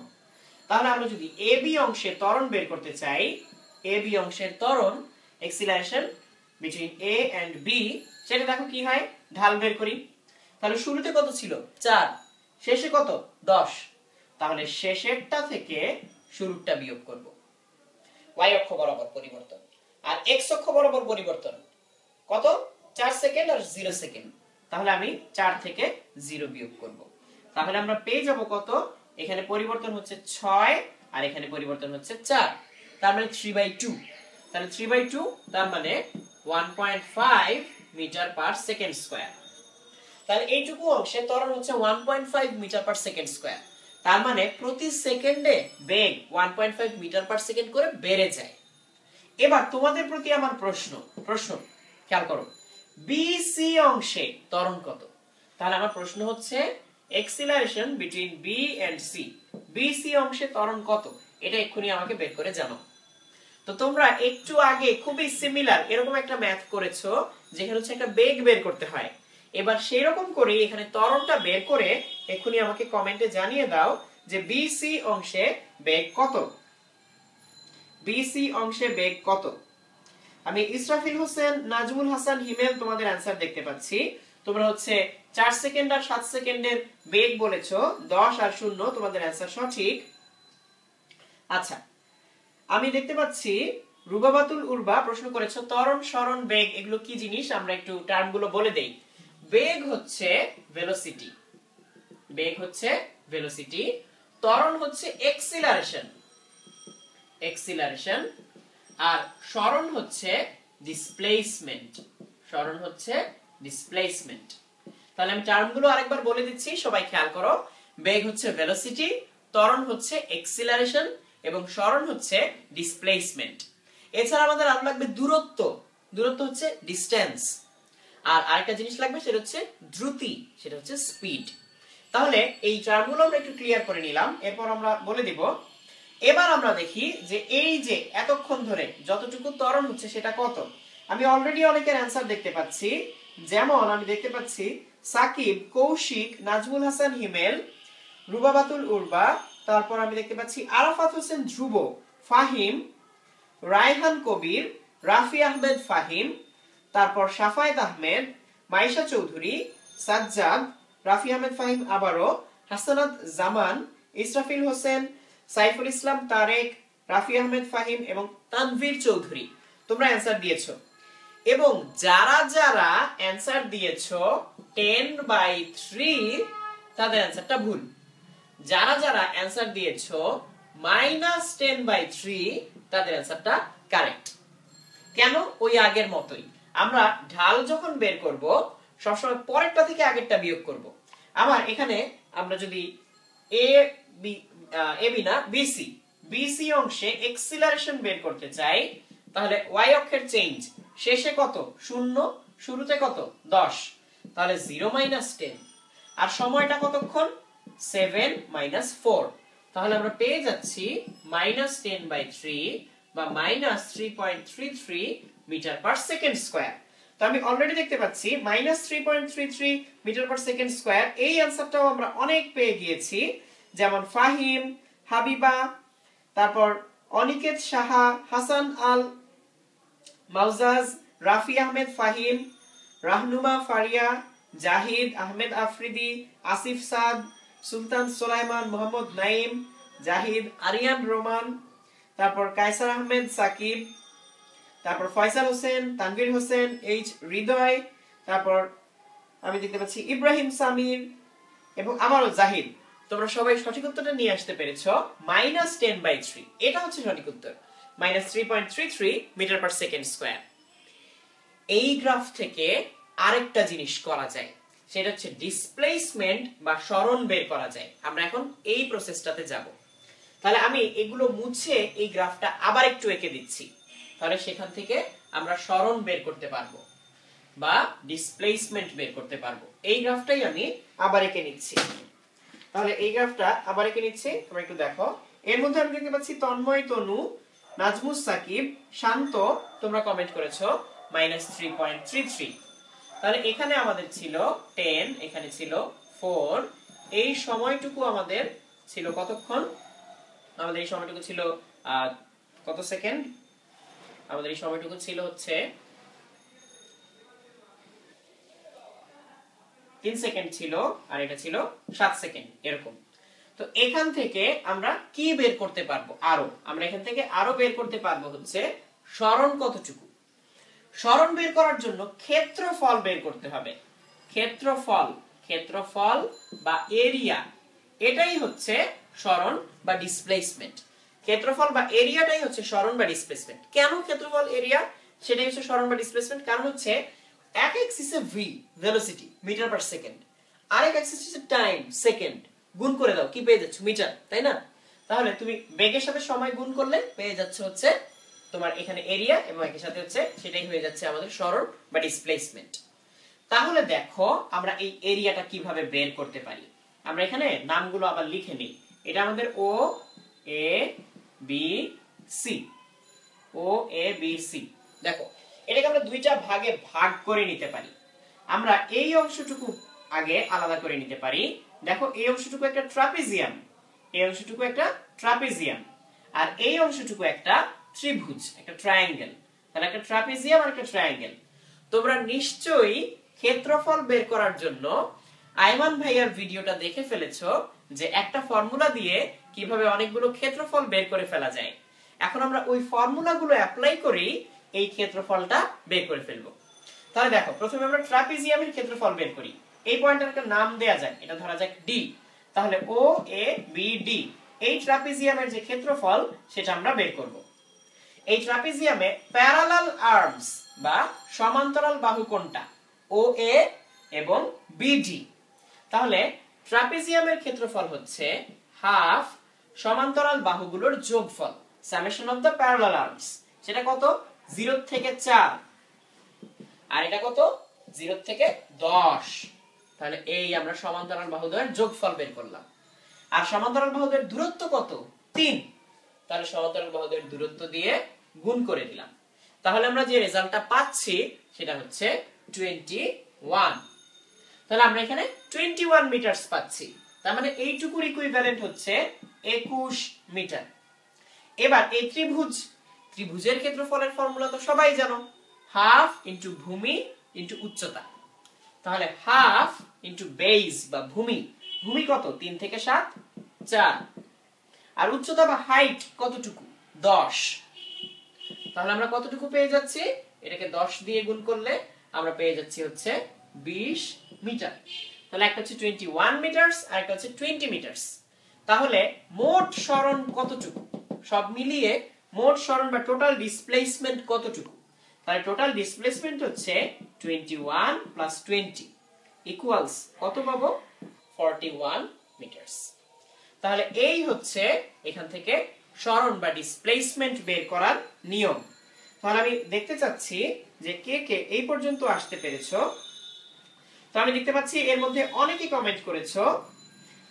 তাহলে আমরা যদি এ বি অংশে ত্বরণ বের করতে চাই, এ বি অংশের ত্বরণ acceleration between A and B, সেটা দেখো কি হয়, ঢাল বের করি। তাহলে শুরুতে কত ছিল? 4, শেষে কত? 10। তাহলে শেষেরটা থেকে শুরুরটা বিয়োগ করব। y অক্ষ বরাবর পরিবর্তন, আর x অক্ষ বরাবর পরিবর্তন কত? 4 সেকেন্ড আর 0 সেকেন্ড। তাহলে আমি 4 থেকে 0 বিয়োগ করব। তাহলে আমরা পেয়ে যাব কত? এখানে পরিবর্তন হচ্ছে 6 আর এখানে পরিবর্তন হচ্ছে 4, তার মানে 3/2। তাহলে 3/2 তার মানে 1.5 মিটার পার সেকেন্ড স্কয়ার। তাহলে এইটুকু অংশে ত্বরণ হচ্ছে 1.5 মিটার পার সেকেন্ড স্কয়ার। তার মানে প্রতি সেকেন্ডে বেগ 1.5 মিটার পার সেকেন্ড করে বেড়ে যায়। এবার তোমাদের প্রতি আমার প্রশ্ন খেয়াল করো, বিসি অংশে ত্বরণ কত? তাহলে আমার প্রশ্ন হচ্ছে acceleration between B and C, BC অংশে ত্বরণ কত? এটা এক্ষুনি আমাকে বের করে জানাও। তো তোমরা একটু আগে খুবই সিমিলার এরকম একটা ম্যাথ করেছো, যেখানে হচ্ছে একটা বেগ বের করতে হয়। এবার সেই রকম করে এখানে ত্বরণটা বের করে এক্ষুনি আমাকে কমেন্টে জানিয়ে দাও যে বিসি অংশে বেগ কত। বিসি অংশে বেগ কত? আমি ইসরাফিল হোসেন, নাজমুল হাসান, হিমেল তোমাদের অ্যানসার দেখতে পাচ্ছি। তোমরা হচ্ছে 4 সেকেন্ড আর 7 সেকেন্ডের বেগ বলেছো, 10 আর 0 তোমাদের অ্যানসার সঠিক। আচ্ছা, আমি দেখতে পাচ্ছি রুবাবাতুল উরবা প্রশ্ন করেছো ত্বরণ, সরণ, বেগ এগুলো কি জিনিস? আমরা একটু টার্মগুলো বলে দেই। বেগ হচ্ছে ভেলোসিটি, বেগ হচ্ছে ভেলোসিটি, ত্বরণ হচ্ছে এক্সিলারেশন, এক্সিলারেশন, আর সরণ হচ্ছে ডিসপ্লেসমেন্ট, সরণ হচ্ছে ডিসপ্লেসমেন্ট। তাহলে আমি টার্মগুলো আরেকবার বলে দিচ্ছি, সবাই খেয়াল করো। বেগ হচ্ছে ভেলোসিটি, ত্বরণ হচ্ছে এক্সিলারেশন এবং সরণ হচ্ছে ডিসপ্লেসমেন্ট। এছাড়া আমাদের আরো লাগবে দূরত্ব, দূরত্ব হচ্ছে ডিসটেন্স, আর আরেকটা জিনিস লাগবে সেটা হচ্ছে দ্রুতি, সেটা হচ্ছে স্পিড। তাহলে এই টার্মগুলো আমরা একটু ক্লিয়ার করে নিলাম, এরপর আমরা বলে দিব। এবার আমরা দেখি যে এই যে এতক্ষণ ধরে যতটুকু ত্বরণ হচ্ছে সেটা কত। আমি অলরেডি অনেকের অ্যানসার দেখতে পাচ্ছি, যেমন আমি দেখতে পাচ্ছি সাকিব, কৌশিক, নাজমুল হাসান, হিমেল, রুবাবাতুল উরবা, তারপর আমি দেখতে পাচ্ছি আরাফাত হোসেন, ধ্রুব, ফাহিম, রায়হান কবির, রাফি আহমেদ ফাহিম, তারপর শাফায়েত আহমেদ, মাইশা চৌধুরী, সাজ্জাদ, রাফি আহমেদ ফাহিম আবারও, হাসানাত জামান, ইসরাফিল হোসেন, সাইফুল ইসলাম তারেক, রাফি আহমেদ ফাহিম এবং তানভীর চৌধুরী তোমরা অ্যানসার দিয়েছো। এবং যারা যারা অ্যানসার দিয়েছো 10/3 তাদের অ্যানসারটা ভুল। যারা যারা অ্যানসার দিয়েছো -10/3 তাদের অ্যানসারটা কারেক্ট। কেন? ওই আগের মতোই আমরা ঢাল যখন বের করব সবসময় পরেরটা থেকে আগেরটা বিয়োগ করব। আমার এখানে আমরা যদি বিসি অংশে এক্সিলারেশন বের করতে চাই, তাহলে y অক্ষের চেঞ্জ, শেষে কত? 0, শুরুতে কত? 10, তাহলে 0 - 10, আর সময়টা কতক্ষণ? 7 - 4। তাহলে আমরা পেয়ে যাচ্ছি -10/3 বা -3.33 মিটার পার সেকেন্ড স্কয়ার। তো আমি অলরেডি দেখতে পাচ্ছি -3.33 মিটার পার সেকেন্ড স্কয়ার। এই অ্যানসারটাও আমরা অনেক পেয়ে গিয়েছি, যেমন ফাহিম, হাবিবা, তারপর অনিকেত সাহা, হাসান আল মাউজাজ, রাফি আহমেদ ফাহিম, রাহনুমা ফারিয়া, জাহিদ আহমেদ আফ্রিদি, আসিফ সাদ, সুলতান সোলাইমান, মোহাম্মদ নাইম, জাহিদ, আরিয়ান রোমান, তারপর কায়সার আহমেদ সাকিব, তারপর ফয়সাল হোসেন, তানভীর হোসেন, এইচ হৃদয়, তারপর আমি দেখতে পাচ্ছি ইব্রাহিম সামির এবং আমারও জাহিদ। তোমরা সবাই সঠিক উত্তরটা নিয়ে আসতে পেরেছো -10/3। এটা হচ্ছে সঠিক উত্তর, -3.33 মিটার পার সেকেন্ড স্কয়ার। এই গ্রাফ থেকে আরেকটা জিনিস করা যায়, সেটা হচ্ছে ডিসপ্লেসমেন্ট বা সরণ বের করা যায়। আমরা এখন এই প্রসেসটাতে যাব। তাহলে আমি এগুলো মুছে এই গ্রাফটা আবার একটু এঁকে দিচ্ছি, তাহলে সেখান থেকে আমরা সরণ বের করতে পারবো বা ডিসপ্লেসমেন্ট বের করতে পারবো। এই গ্রাফটাই আমি আবার এঁকে নিচ্ছি। তাহলে এই গ্রাফটা আবার এঁকে নিচ্ছি, তোমরা একটু দেখো। এর মধ্যে আমি দেখতে পাচ্ছি তন্ময়, তনু, নাজমুস সাকিব, শান্ত তোমরা কমেন্ট করেছো -3.33। তাহলে এখানে আমাদের ছিল 10, এখানে ছিল 4। এই সময়টুকু আমাদের ছিল কতক্ষণ? আমাদের এই সময়টুকু ছিল কত সেকেন্ড? আমাদের এই সময়টুকু ছিল হচ্ছে 3 সেকেন্ড ছিল, আর এটা ছিল 7 সেকেন্ড এরকম। তো এখান থেকে আমরা কি বের করতে পারবো? আমরা এখান থেকে আরো বের করতে পারবো হচ্ছে সরণ কতটুকু। সরণ বের করার জন্য ক্ষেত্রফল বের করতে হবে। ক্ষেত্রফল বা এরিয়া, এটাই হচ্ছে সরণ বা ডিসপ্লেসমেন্ট। ক্ষেত্রফল বা এরিয়াটাই হচ্ছে সরণ বা ডিসপ্লেসমেন্ট। কেন ক্ষেত্রফল এরিয়া সেটাই হচ্ছে সরণ বা ডিসপ্লেসমেন্ট? কারণ হচ্ছে এক এক্সিসে v velocity meter per second, আরেক এক্সিসে টাইম সেকেন্ড, গুণ করে দাও কি পেয়ে যাচ্ছ? মিটার, তাই না? তাহলে তুমি বেগের সাথে সময় গুণ করলে পেয়ে যাচ্ছে হচ্ছে তোমার এখানে এরিয়া, এবং এর সাথে হচ্ছে সেটাই হয়ে যাচ্ছে আমাদের সরণ বা ডিসপ্লেসমেন্ট। তাহলে দেখো আমরা এই এরিয়াটা কিভাবে বের করতে পারি। আমরা এখানে নামগুলো আবার লিখে নিই। এটা আমাদের ও A B C, O A B C. দেখো এটাকে আমরা দুইটা ভাগে ভাগ করে নিতে পারি। আমরা এই অংশটুকু আগে আলাদা করে নিতে পারি। দেখো এই অংশটুকু একটা ট্রাপিজিয়াম, এই অংশটুকু একটা ট্রাপিজিয়াম, আর এই অংশটুকু একটা ত্রিভুজ, একটা ট্রায়াঙ্গেল। তাহলে একটা ট্রাপিজিয়াম আর একটা ট্রায়াঙ্গেল। তোমরা নিশ্চয়ই ক্ষেত্রফল বের করার জন্য আইমান ভাইয়ার ভিডিওটা দেখে ফেলেছো, যে একটা ফর্মুলা দিয়ে কিভাবে অনেকগুলো ক্ষেত্রফল বের করে ফেলা যায়। এখন আমরা ওই ফর্মুলাগুলো অ্যাপ্লাই করেই এই ক্ষেত্রফলটা বের করে ফেলবো। তাহলে দেখো প্রথমে আমরা ট্রাপিজিয়ামের ক্ষেত্রফল বের করি। এই পয়েন্টটার একটা নাম দেয়া যাক, এটা ধরা যাক ডি। তাহলে ও এ বি ডি, এই ট্রাপিজিয়ামের যে ক্ষেত্রফল সেটা আমরা বের করব। এই ট্রাপিজিয়ামে প্যারালাল আর্মস বা সমান্তরাল বাহু কোনটা? ও এ এবং বিডি। তাহলে ট্রাপিজিয়ামের ক্ষেত্রফল হচ্ছে হাফ সমান্তরাল বাহুগুলোর যোগফল, summation of the parallel arms. সেটা কত? 0 থেকে 4, আর এটা কত? 0 থেকে 10। তাহলে এই আমরা সমান্তরাল বাহুদ্বয়ের যোগফল বের করলাম। আর সমান্তরাল বাহুদের দূরত্ব কত? 3। তাহলে সমান্তরাল বাহুদের দূরত্ব দিয়ে গুণ করে দিলাম। তাহলে আমরা যে রেজাল্টটা পাচ্ছি সেটা হচ্ছে 21। তাহলে আমরা এখানে 21 মিটারস পাচ্ছি। তার মানে এইটুকুর ইকুইভ্যালেন্ট হচ্ছে 21 মিটার। এবার এই ত্রিভুজের ক্ষেত্রফলের ফর্মুলা তো সবাই জানো, হাফ ইনটু ভূমি ইনটু উচ্চতা। তাহলে হাফ ইনটু বেস বা ভূমি, ভূমি কত? 3 থেকে 7, 4। আর উচ্চতা বা হাইট কতটুকু? 10। তাহলে আমরা কতটুকু পেয়ে যাচ্ছি? এটাকে 10 দিয়ে গুণ করলে আমরা পেয়ে যাচ্ছি হচ্ছে 20 মিটার। তাহলে একটা হচ্ছে 21 মিটারস আর একটা হচ্ছে 20 মিটারস। তাহলে মোট সরণ কতটুকু? সব মিলিয়ে মোট সরণ বা টোটাল ডিসপ্লেসমেন্ট কতটুকু? তাহলে টোটাল ডিসপ্লেসমেন্ট হচ্ছে 21 প্লাস 20 ইকুয়ালস কত পাবো? 41 মিটারস। তাহলে এই হচ্ছে এখান থেকে সরণ বা ডিসপ্লেসমেন্ট বের করার নিয়ম। তাহলে আমি দেখতে চাচ্ছি যে কে কে এই পর্যন্ত আসতে পেরেছো। তো আমি দেখতে পাচ্ছি এর মধ্যে অনেকেই কমেন্ট করেছো।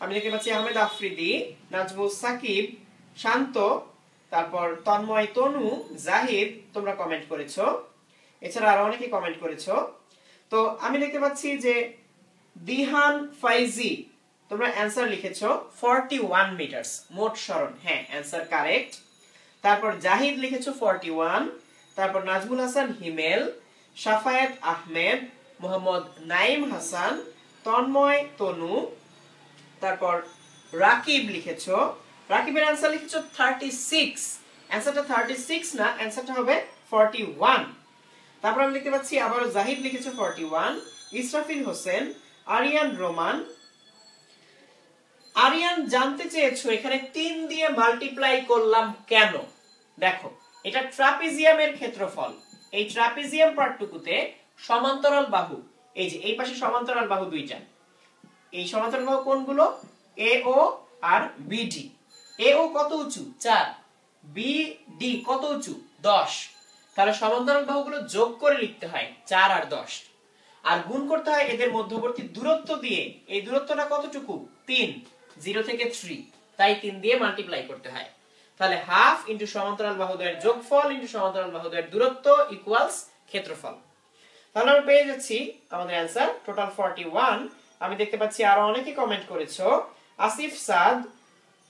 আমি দেখতে পাচ্ছি আহমেদ আফ্রিদি, নাজমুস সাকিব, শান্ত, তারপর তন্ময়, তনু, জাহিদ তোমরা কমেন্ট করেছো। এছাড়া আরো অনেকেই কমেন্ট করেছো। তো আমি দেখতে পাচ্ছি যে দিহান ফাইজি তোমরা অ্যানসার লিখেছো 41 মিটারস মোট সরণ। হ্যাঁ, অ্যানসার কারেক্ট। তারপর জাহিদ লিখেছো 41, তারপর নাজমুল হাসান হিমেল, শাফায়েত আহমেদ, মোহাম্মদ নাইম হাসান, তন্ময়, তনু, তারপর রাকিব লিখেছো। রাকিবের অ্যানসার লিখেছো 36। অ্যানসারটা 36 না, অ্যানসারটা হবে 41। তারপর আমি দেখতে পাচ্ছি আবার জাহিদ লিখেছো 41, ইসরাফিল হোসেন, আরিয়ান রোমান। আরিয়ান জানতে চেয়েছো এখানে 3 দিয়ে মাল্টিপ্লাই করলাম কেন? দেখো এটা ট্রাপিজিয়ামের ক্ষেত্রফল। এই ট্রাপিজিয়াম পার্টটুকুতে সমান্তরাল বাহু, এই যে এই পাশে সমান্তরাল বাহু দুইটা। এই সমান্তরাল বাহু কোনগুলো? AO আর BD। AO কত উঁচু? 4। BD কত উঁচু? 10। তাহলে সমান্তরাল বাহুগুলো যোগ করে লিখতে হয় 4 আর 10, আর গুণ করতে হয় এদের মধ্যবর্তী দূরত্ব দিয়ে। এই দূরত্বটা কতটুকু? 3, 0 থেকে 3, তাই 3 দিয়ে মাল্টিপ্লাই করতে হয়। তাহলে হাফ ইনটু সমান্তরাল বাহুদ্বয়ের যোগফল ইনটু সমান্তরাল বাহুদ্বয়ের দূরত্ব ইকুয়ালস ক্ষেত্রফল। তাহলে আমরা পেয়ে যাচ্ছি আমাদের অ্যানসার টোটাল 41। আমি দেখতে পাচ্ছি আরো অনেকে কমেন্ট করেছো, আসিফ সাদ,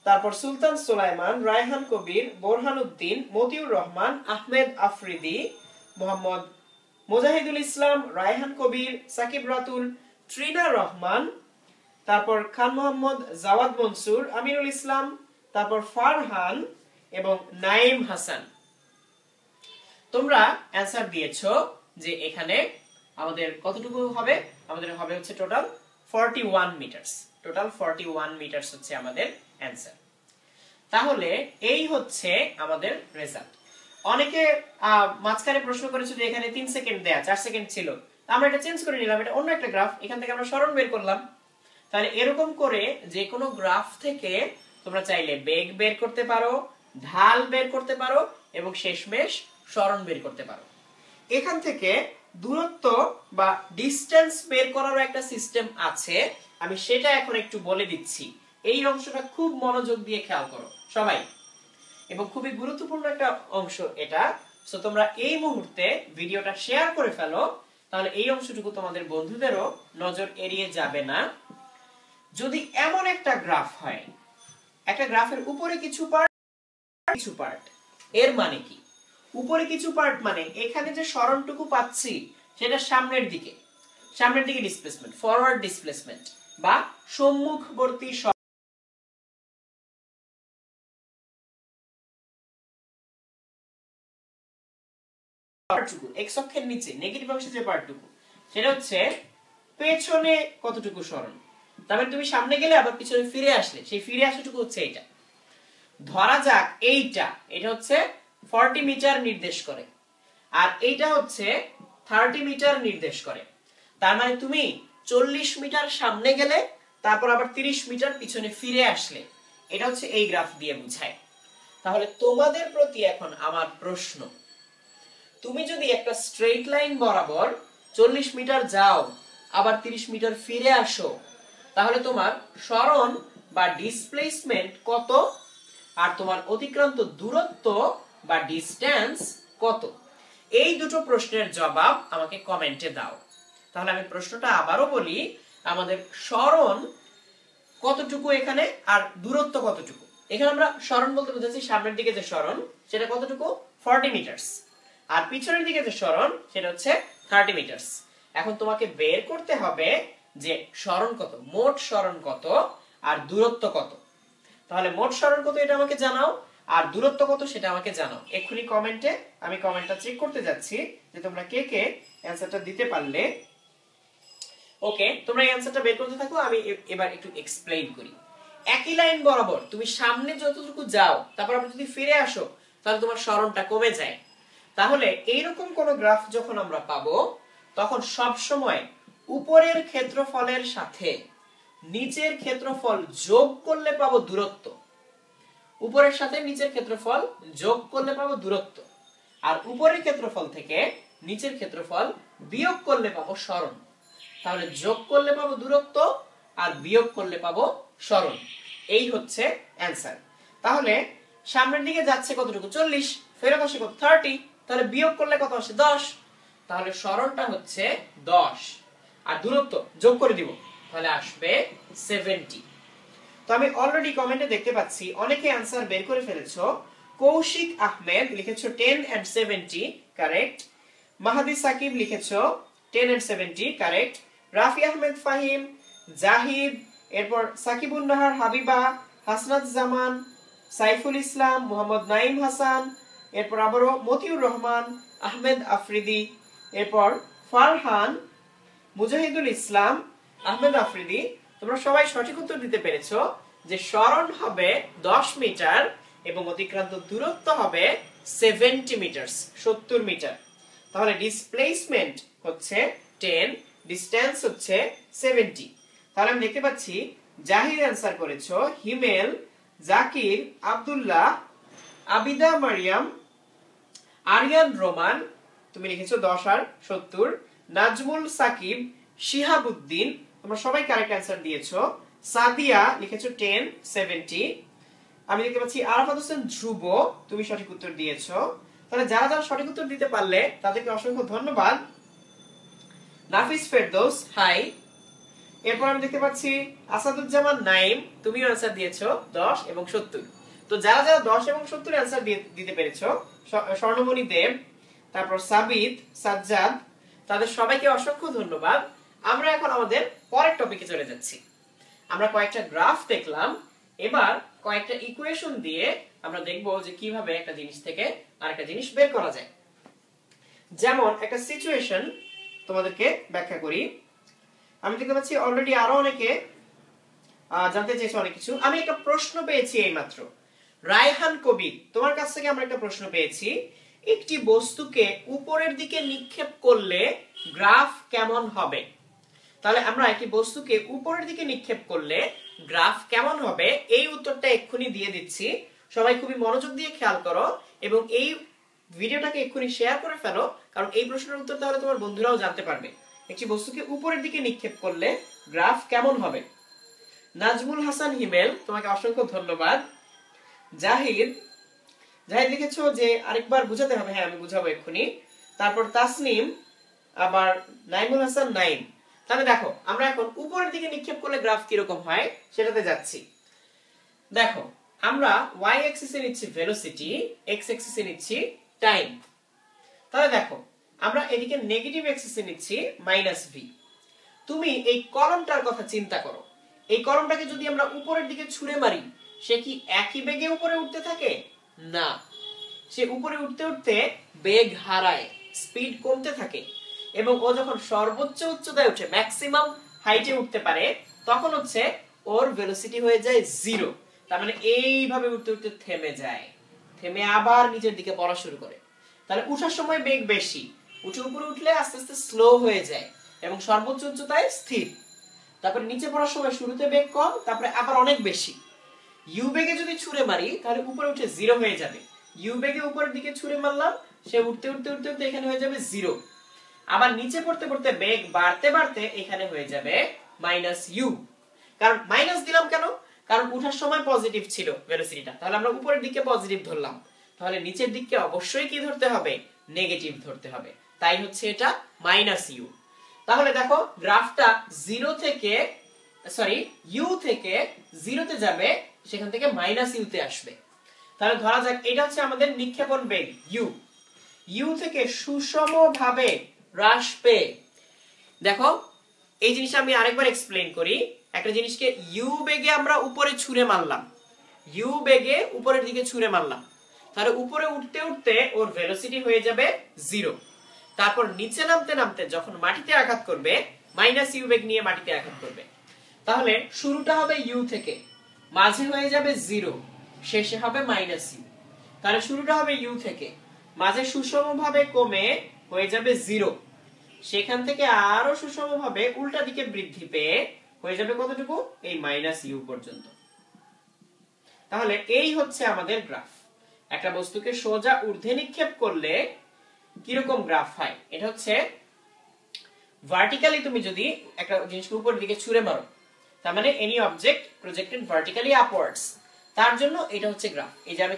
তারপর সুলতান সুলাইমান, রায়হান কবির, বোরহানউদ্দিন, মতিউর রহমান, আহমেদ আফ্রিদি, মোহাম্মদ মুজাহিদুল ইসলাম, রায়হান কবির, সাকিব রাতুল, ট্রিনা রহমান, তারপর খান মোহাম্মদ, জাওয়াদ মনসুর, আমিনুল ইসলাম, তারপর ফারহান এবং নাইম হাসান। তোমরা অ্যানসার দিয়েছো যে এখানে আমাদের কতটুকু হবে, আমাদের হবে হচ্ছে টোটাল 41 মিটারস। টোটাল 41 মিটারস হচ্ছে আমাদের অ্যানসার। তাহলে এই হচ্ছে আমাদের রেজাল্ট। অনেকে মাঝখানে প্রশ্ন করেছে যে এখানে 3 সেকেন্ড দেয়া, 4 সেকেন্ড ছিল, আমরা এটা চেঞ্জ করে নিলাম, এটা অন্য একটা গ্রাফ, এখান থেকে আমরা সরণ বের করলাম। তাহলে এরকম করে যে কোনো গ্রাফ থেকে তোমরা চাইলে বেগ বের করতে পারো, ঢাল বের করতে পারো এবং শেষমেশ সরণ বের করতে পারো। এখান থেকে দূরত্ব বা ডিসটেন্স বের করারও একটা সিস্টেম আছে, আমি সেটা এখন একটু বলে দিচ্ছি। এই অংশটা খুব মনোযোগ দিয়ে খেয়াল করো সবাই, এবং খুবই গুরুত্বপূর্ণ একটা অংশ এটা। সো তোমরা এই মুহূর্তে ভিডিওটা শেয়ার করে ফেলো, তাহলে এই অংশটুকু তোমাদের বন্ধুদেরও নজর এড়িয়ে যাবে না। যদি এমন একটা গ্রাফ হয়, একটা গ্রাফের উপরে কিছু পার্ট, এর মানে কি? উপরে কিছু পার্ট মানে এখানে যে সরণটুকু পাচ্ছি সেটা সামনের দিকে ডিসপ্লেসমেন্ট, ফরওয়ার্ড ডিসপ্লেসমেন্ট বা সম্মুখবর্তী পার্টটুকু, এক্স অক্ষের নিচে নেগেটিভ অংশে যে পার্টটুকু, সেটা হচ্ছে পেছনে কতটুকু সরণ। তারপরে তুমি সামনে গেলে আবার পিছনে ফিরে আসলে সেই ফিরে আসাটুকু হচ্ছে এটা। ধরা যাক এটা হচ্ছে 40 মিটার নির্দেশ করে, আর এইটা হচ্ছে 30 মিটার নির্দেশ করে। তার মানে তুমি 40 মিটার সামনে গেলে তারপর আবার 30 মিটার পিছনে ফিরে আসলে, এটা হচ্ছে এই গ্রাফ দিয়ে বোঝায়। তাহলে তোমাদের প্রতি এখন আমার প্রশ্ন, তুমি যদি একটা স্ট্রেইট লাইন বরাবর 40 মিটার যাও আবার 30 মিটার ফিরে আসো, তাহলে তোমার সরণ বা ডিসপ্লেসমেন্ট কত আর তোমার অতিক্রান্ত দূরত্ব বা ডিসটেন্স কত? এই দুটো প্রশ্নের জবাব আমাকে কমেন্টে দাও। তাহলে আমি প্রশ্নটা আবারও বলি, আমাদের সরণ কতটুকু এখানে আর দূরত্ব কতটুকু? এখানে আমরা সরণ বলতে বুঝাচ্ছি সামনের দিকে যে সরণ সেটা কতটুকু, 40 মিটারস, আর পিছনের দিকে যে সরণ সেটা হচ্ছে 30 মিটারস। এখন তোমাকে বের করতে হবে যে সরণ কত, মোট সরণ কত আর দূরত্ব কত। তাহলে মোট সরণ কত এটা আমাকে জানাও, আর দূরত্ব কত সেটা আমাকে জানাও এক্ষুনি কমেন্টে। আমি কমেন্টটা চেক করতে যাচ্ছি যে তোমরা কে কে অ্যানসারটা দিতে পারলে। ওকে, তোমরা এই অ্যানসারটা বের করতে থাকো, আমি এবার একটু এক্সপ্লেইন করি। একই লাইন বরাবর তুমি সামনে যতটুকু যাও তারপর আবার যদি ফিরে আসো তাহলে তোমার সরণটা কমে যায়। তাহলে এইরকম কোন গ্রাফ যখন আমরা পাবো তখন সব সময় উপরের ক্ষেত্রফলের সাথে নিচের ক্ষেত্রফল যোগ করলে পাবো দূরত্ব, উপরের সাথে নিচের ক্ষেত্রফল যোগ করলে পাবো দূরত্ব, আর উপরের ক্ষেত্রফল থেকে নিচের ক্ষেত্রফল বিয়োগ করলে পাবো সরণ। তাহলে যোগ করলে পাবো দূরত্ব আর বিয়োগ করলে পাবো সরণ। এই হচ্ছে অ্যানসার। তাহলে সামনের দিকে যাচ্ছে কতটুকু, 40, ফেরত আসে কত, 30, তাহলে বিয়োগ করলে কত আসে, 10। তাহলে সরণটা হচ্ছে 10 আর দূরত্ব যোগ করে দিব, তাহলে আসবে 70। তো আমি অলরেডি কমেন্টে দেখতে পাচ্ছি অনেকে অ্যানসার বের করে ফেলেছো। কৌশিক আহমেদ লিখেছো 10 and 70 কারেক্ট। মাহাদি সাকিব লিখেছো 10 and 70 কারেক্ট। রাফি আহমেদ ফাহিম, জাহিদ, এরপর সাকিবুন নাহার হাবিবা, হাসনাত জামান, সাইফুল ইসলাম, মোহাম্মদ নাইম হাসান, এরপর আবারও মতিউর রহমান, আহমেদ আফ্রিদি, এরপর ফারহান, মুজাহিদুল ইসলাম, আহমেদ আফ্রিদি, তোমরা সবাই সঠিক উত্তর দিতে পেরেছো যে সরণ হবে 10 মিটার এবং অতিক্রান্ত দূরত্ব হবে 70 মিটার, 70 মিটার। তাহলে ডিসপ্লেসমেন্ট হচ্ছে 10, ডিসটেন্স হচ্ছে 70। তাহলে আমি দেখতে পাচ্ছি জাহিদ অ্যানসার করেছো, হিমেল, জাকির, আব্দুল্লাহ, আবিদা মারিয়াম, আরিয়ান রোমান, তুমি লিখেছো 10 আর 70, নাজমুল সাকিব, শিহাবুদ্দিন, তোমরা সবাই কারেক্ট অ্যানসার দিয়েছো। সাদিয়া লিখেছো 10, 70, আমি দেখতে পাচ্ছি আরাফাত হোসেন ধ্রুব, তুমি সঠিক উত্তর দিয়েছো। তাহলে যারা যারা সঠিক উত্তর দিতে পারলে তাদেরকে অসংখ্য ধন্যবাদ। নাফিস ফেরদৌস হাই। এরপর আমি দেখতে পাচ্ছি আসাদুজ্জামান নাইম, তুমিও आंसर দিয়েছো 10 এবং 70। তো যারা যারা 10 এবং 70 आंसर দিতে পেরেছো, স্বর্ণমণি দেব, তারপর সাবিত, সাজ্জাদ, তাদের সবাইকে অসংখ্য ধন্যবাদ। আমরা এখন আমাদের পরের টপিকে চলে যাচ্ছি। আমরা কয়েকটা গ্রাফ দেখলাম, এবার কয়েকটা ইকুয়েশন দিয়ে আমরা দেখব যে কিভাবে একটা জিনিস থেকে আরেকটা জিনিস বের করা যায়। যেমন একটা সিচুয়েশন তোমাদেরকে ব্যাখ্যা করি। আমি দেখতে পাচ্ছি অলরেডি আরো অনেকে জানতে চেয়েছে অনেক কিছু। আমি একটা প্রশ্ন পেয়েছি এইমাত্র, রায়হান কবির, তোমার কাছ থেকে আমরা একটা প্রশ্ন পেয়েছি, একটি বস্তুকে উপরের দিকে নিক্ষেপ করলে গ্রাফ কেমন হবে। তাহলে আমরা একটি বস্তুকে উপরের দিকে নিক্ষেপ করলে গ্রাফ কেমন হবে, এই উত্তরটা এক্ষুনি দিয়ে দিচ্ছি। সবাই খুবই মনোযোগ দিয়ে খেয়াল করো এবং এই ভিডিওটাকে এক্ষুনি শেয়ার করে ফেলো, কারণ এই প্রশ্নের উত্তর তাহলে তোমার বন্ধুরাও জানতে পারবে। একটি বস্তুকে উপরের দিকে নিক্ষেপ করলে গ্রাফ কেমন হবে। নাজমুল হাসান হিমেল, তোমাকে অসংখ্য ধন্যবাদ। জাহিদ লিখেছো যে আরেকবার বুঝাতে হবে। হ্যাঁ, আমি বুঝাবো এক্ষুনি। তারপর তাসনিম, আবার নাইমুল হাসান নাইম। তাহলে দেখো আমরা এখন উপরের দিকে নিক্ষেপ করলে গ্রাফ কিরকম হয় সেটাতে যাচ্ছি। দেখো আমরা y অ্যাক্সিসে নিচ্ছি ভেলোসিটি, x অ্যাক্সিসে নিচ্ছি টাইম। তাহলে দেখো আমরা এদিকে নেগেটিভ অ্যাক্সিসে নিচ্ছি -v। তুমি এই কলমটার কথা চিন্তা করো, এই কলমটাকে যদি আমরা উপরের দিকে ছুঁড়ে মারি, সে কি একই বেগে উপরে উঠতে থাকে? না, সে উপরে উঠতে উঠতে বেগ হারায়, স্পিড কমতে থাকে, এবং ও যখন সর্বোচ্চ উচ্চতায় উঠে, ম্যাক্সিমাম হাইটে উঠতে পারে, তখন হচ্ছে ওর ভেলোসিটি হয়ে যায় 0। তার মানে এইভাবে উঠতে উঠতে থেমে যায়, থেমে আবার নিচের দিকে পড়া শুরু করে। তাহলে উঠার সময় বেগ বেশি, উপরে উঠলে আস্তে আস্তে স্লো হয়ে যায় এবং সর্বোচ্চ উচ্চতায় স্থির। তারপর নিচে পড়ার সময় শুরুতে বেগ কম, তারপরে আবার অনেক বেশি। ইউ বেগে যদি ছুঁড়ে মারি তাহলে উপরে উঠে 0 হয়ে যাবে। ইউ বেগে উপরের দিকে ছুঁড়ে মারলাম, সে উঠতে উঠতে উঠতে উঠতে এখানে হয়ে যাবে 0। আবার নিচে পড়তে পড়তে বেগ বাড়তে বাড়তে এখানে হয়ে যাবে -u। কারণ মাইনাস দিলাম কেন? কারণ উঠার সময় পজিটিভ ছিল ভেলোসিটিটা, তাহলে আমরা উপরের দিকে পজিটিভ ধরলাম, তাহলে নিচের দিকে অবশ্যই কি ধরতে হবে? নেগেটিভ ধরতে হবে। তাই হচ্ছে এটা -u। তাহলে দেখো গ্রাফটা u থেকে 0 তে যাবে, সেখান থেকে -u তে আসবে। তাহলে ধরা যাক এটা হচ্ছে আমাদের নিক্ষেপণ বেগ u থেকে সুষমভাবে হ্রাস পেয়ে, দেখো এই জিনিসটা আমি আরেকবার এক্সপ্লেইন করি। একটা জিনিসকে u বেগে আমরা উপরে ছুঁড়ে মারলাম, u বেগে উপরের দিকে ছুঁড়ে মারলাম, তাহলে উপরে উঠতে উঠতে ওর ভেলোসিটি হয়ে যাবে 0। তারপর নিচে নামতে নামতে যখন মাটিতে আঘাত করবে, -u বেগ নিয়ে মাটিতে আঘাত করবে। তাহলে শুরুটা হবে u থেকে, মাঝে হয়ে যাবে 0, শেষে হবে -u। তাহলে শুরুটা হবে u থেকে, মাঝে সুষমভাবে কমে হয়ে যাবে 0, সেখান থেকে আরো সুষমভাবে উল্টা দিকে বৃদ্ধি পেয়ে হয়ে যাবে কতটুকু? এই -u পর্যন্ত। তাহলে এই হচ্ছে আমাদের গ্রাফ। একটা বস্তুকে সোজা ঊর্ধ্বে নিক্ষেপ করলে কিরকম গ্রাফ হয়, এটা হচ্ছে ভার্টিক্যালি তুমি যদি একটা জিনিসকে উপরের দিকে ছুঁড়ে মারো, তার মানে any object projected vertically upwards, তার জন্য এটা হচ্ছে গ্রাফ। এই যে আমি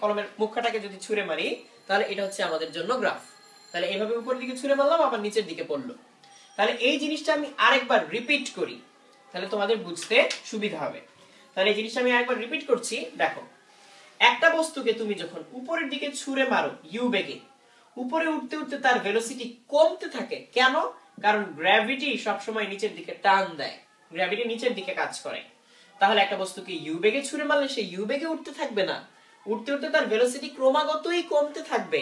কলমের মুখটাকে যদি ছুঁড়ে মারি, তাহলে এটা হচ্ছে আমাদের জন্য গ্রাফ। তাহলে এইভাবে উপরের দিকে ছুঁড়ে মারলাম, আবার নিচের দিকে পড়লো। তাহলে এই জিনিসটা আমি আরেকবার রিপিট করি, তাহলে তোমাদের বুঝতে সুবিধা হবে। তাহলে এই জিনিসটা আমি আরেকবার রিপিট করছি। দেখো একটা বস্তুকে তুমি যখন উপরের দিকে ছুঁড়ে মারো ইউ বেগে, উপরে উঠতে উঠতে তার ভেলোসিটি কমতে থাকে। কেন? কারণ গ্র্যাভিটি সবসময় নিচের দিকে টান দেয়, গ্র্যাভিটি নিচের দিকে কাজ করে। তাহলে একটা বস্তুকে ইউ বেগে ছুঁড়ে মারলে সে ইউ বেগে উঠতে থাকবে না, উঠতে উঠতে তার ভেলোসিটি ক্রমাগতই কমতে থাকবে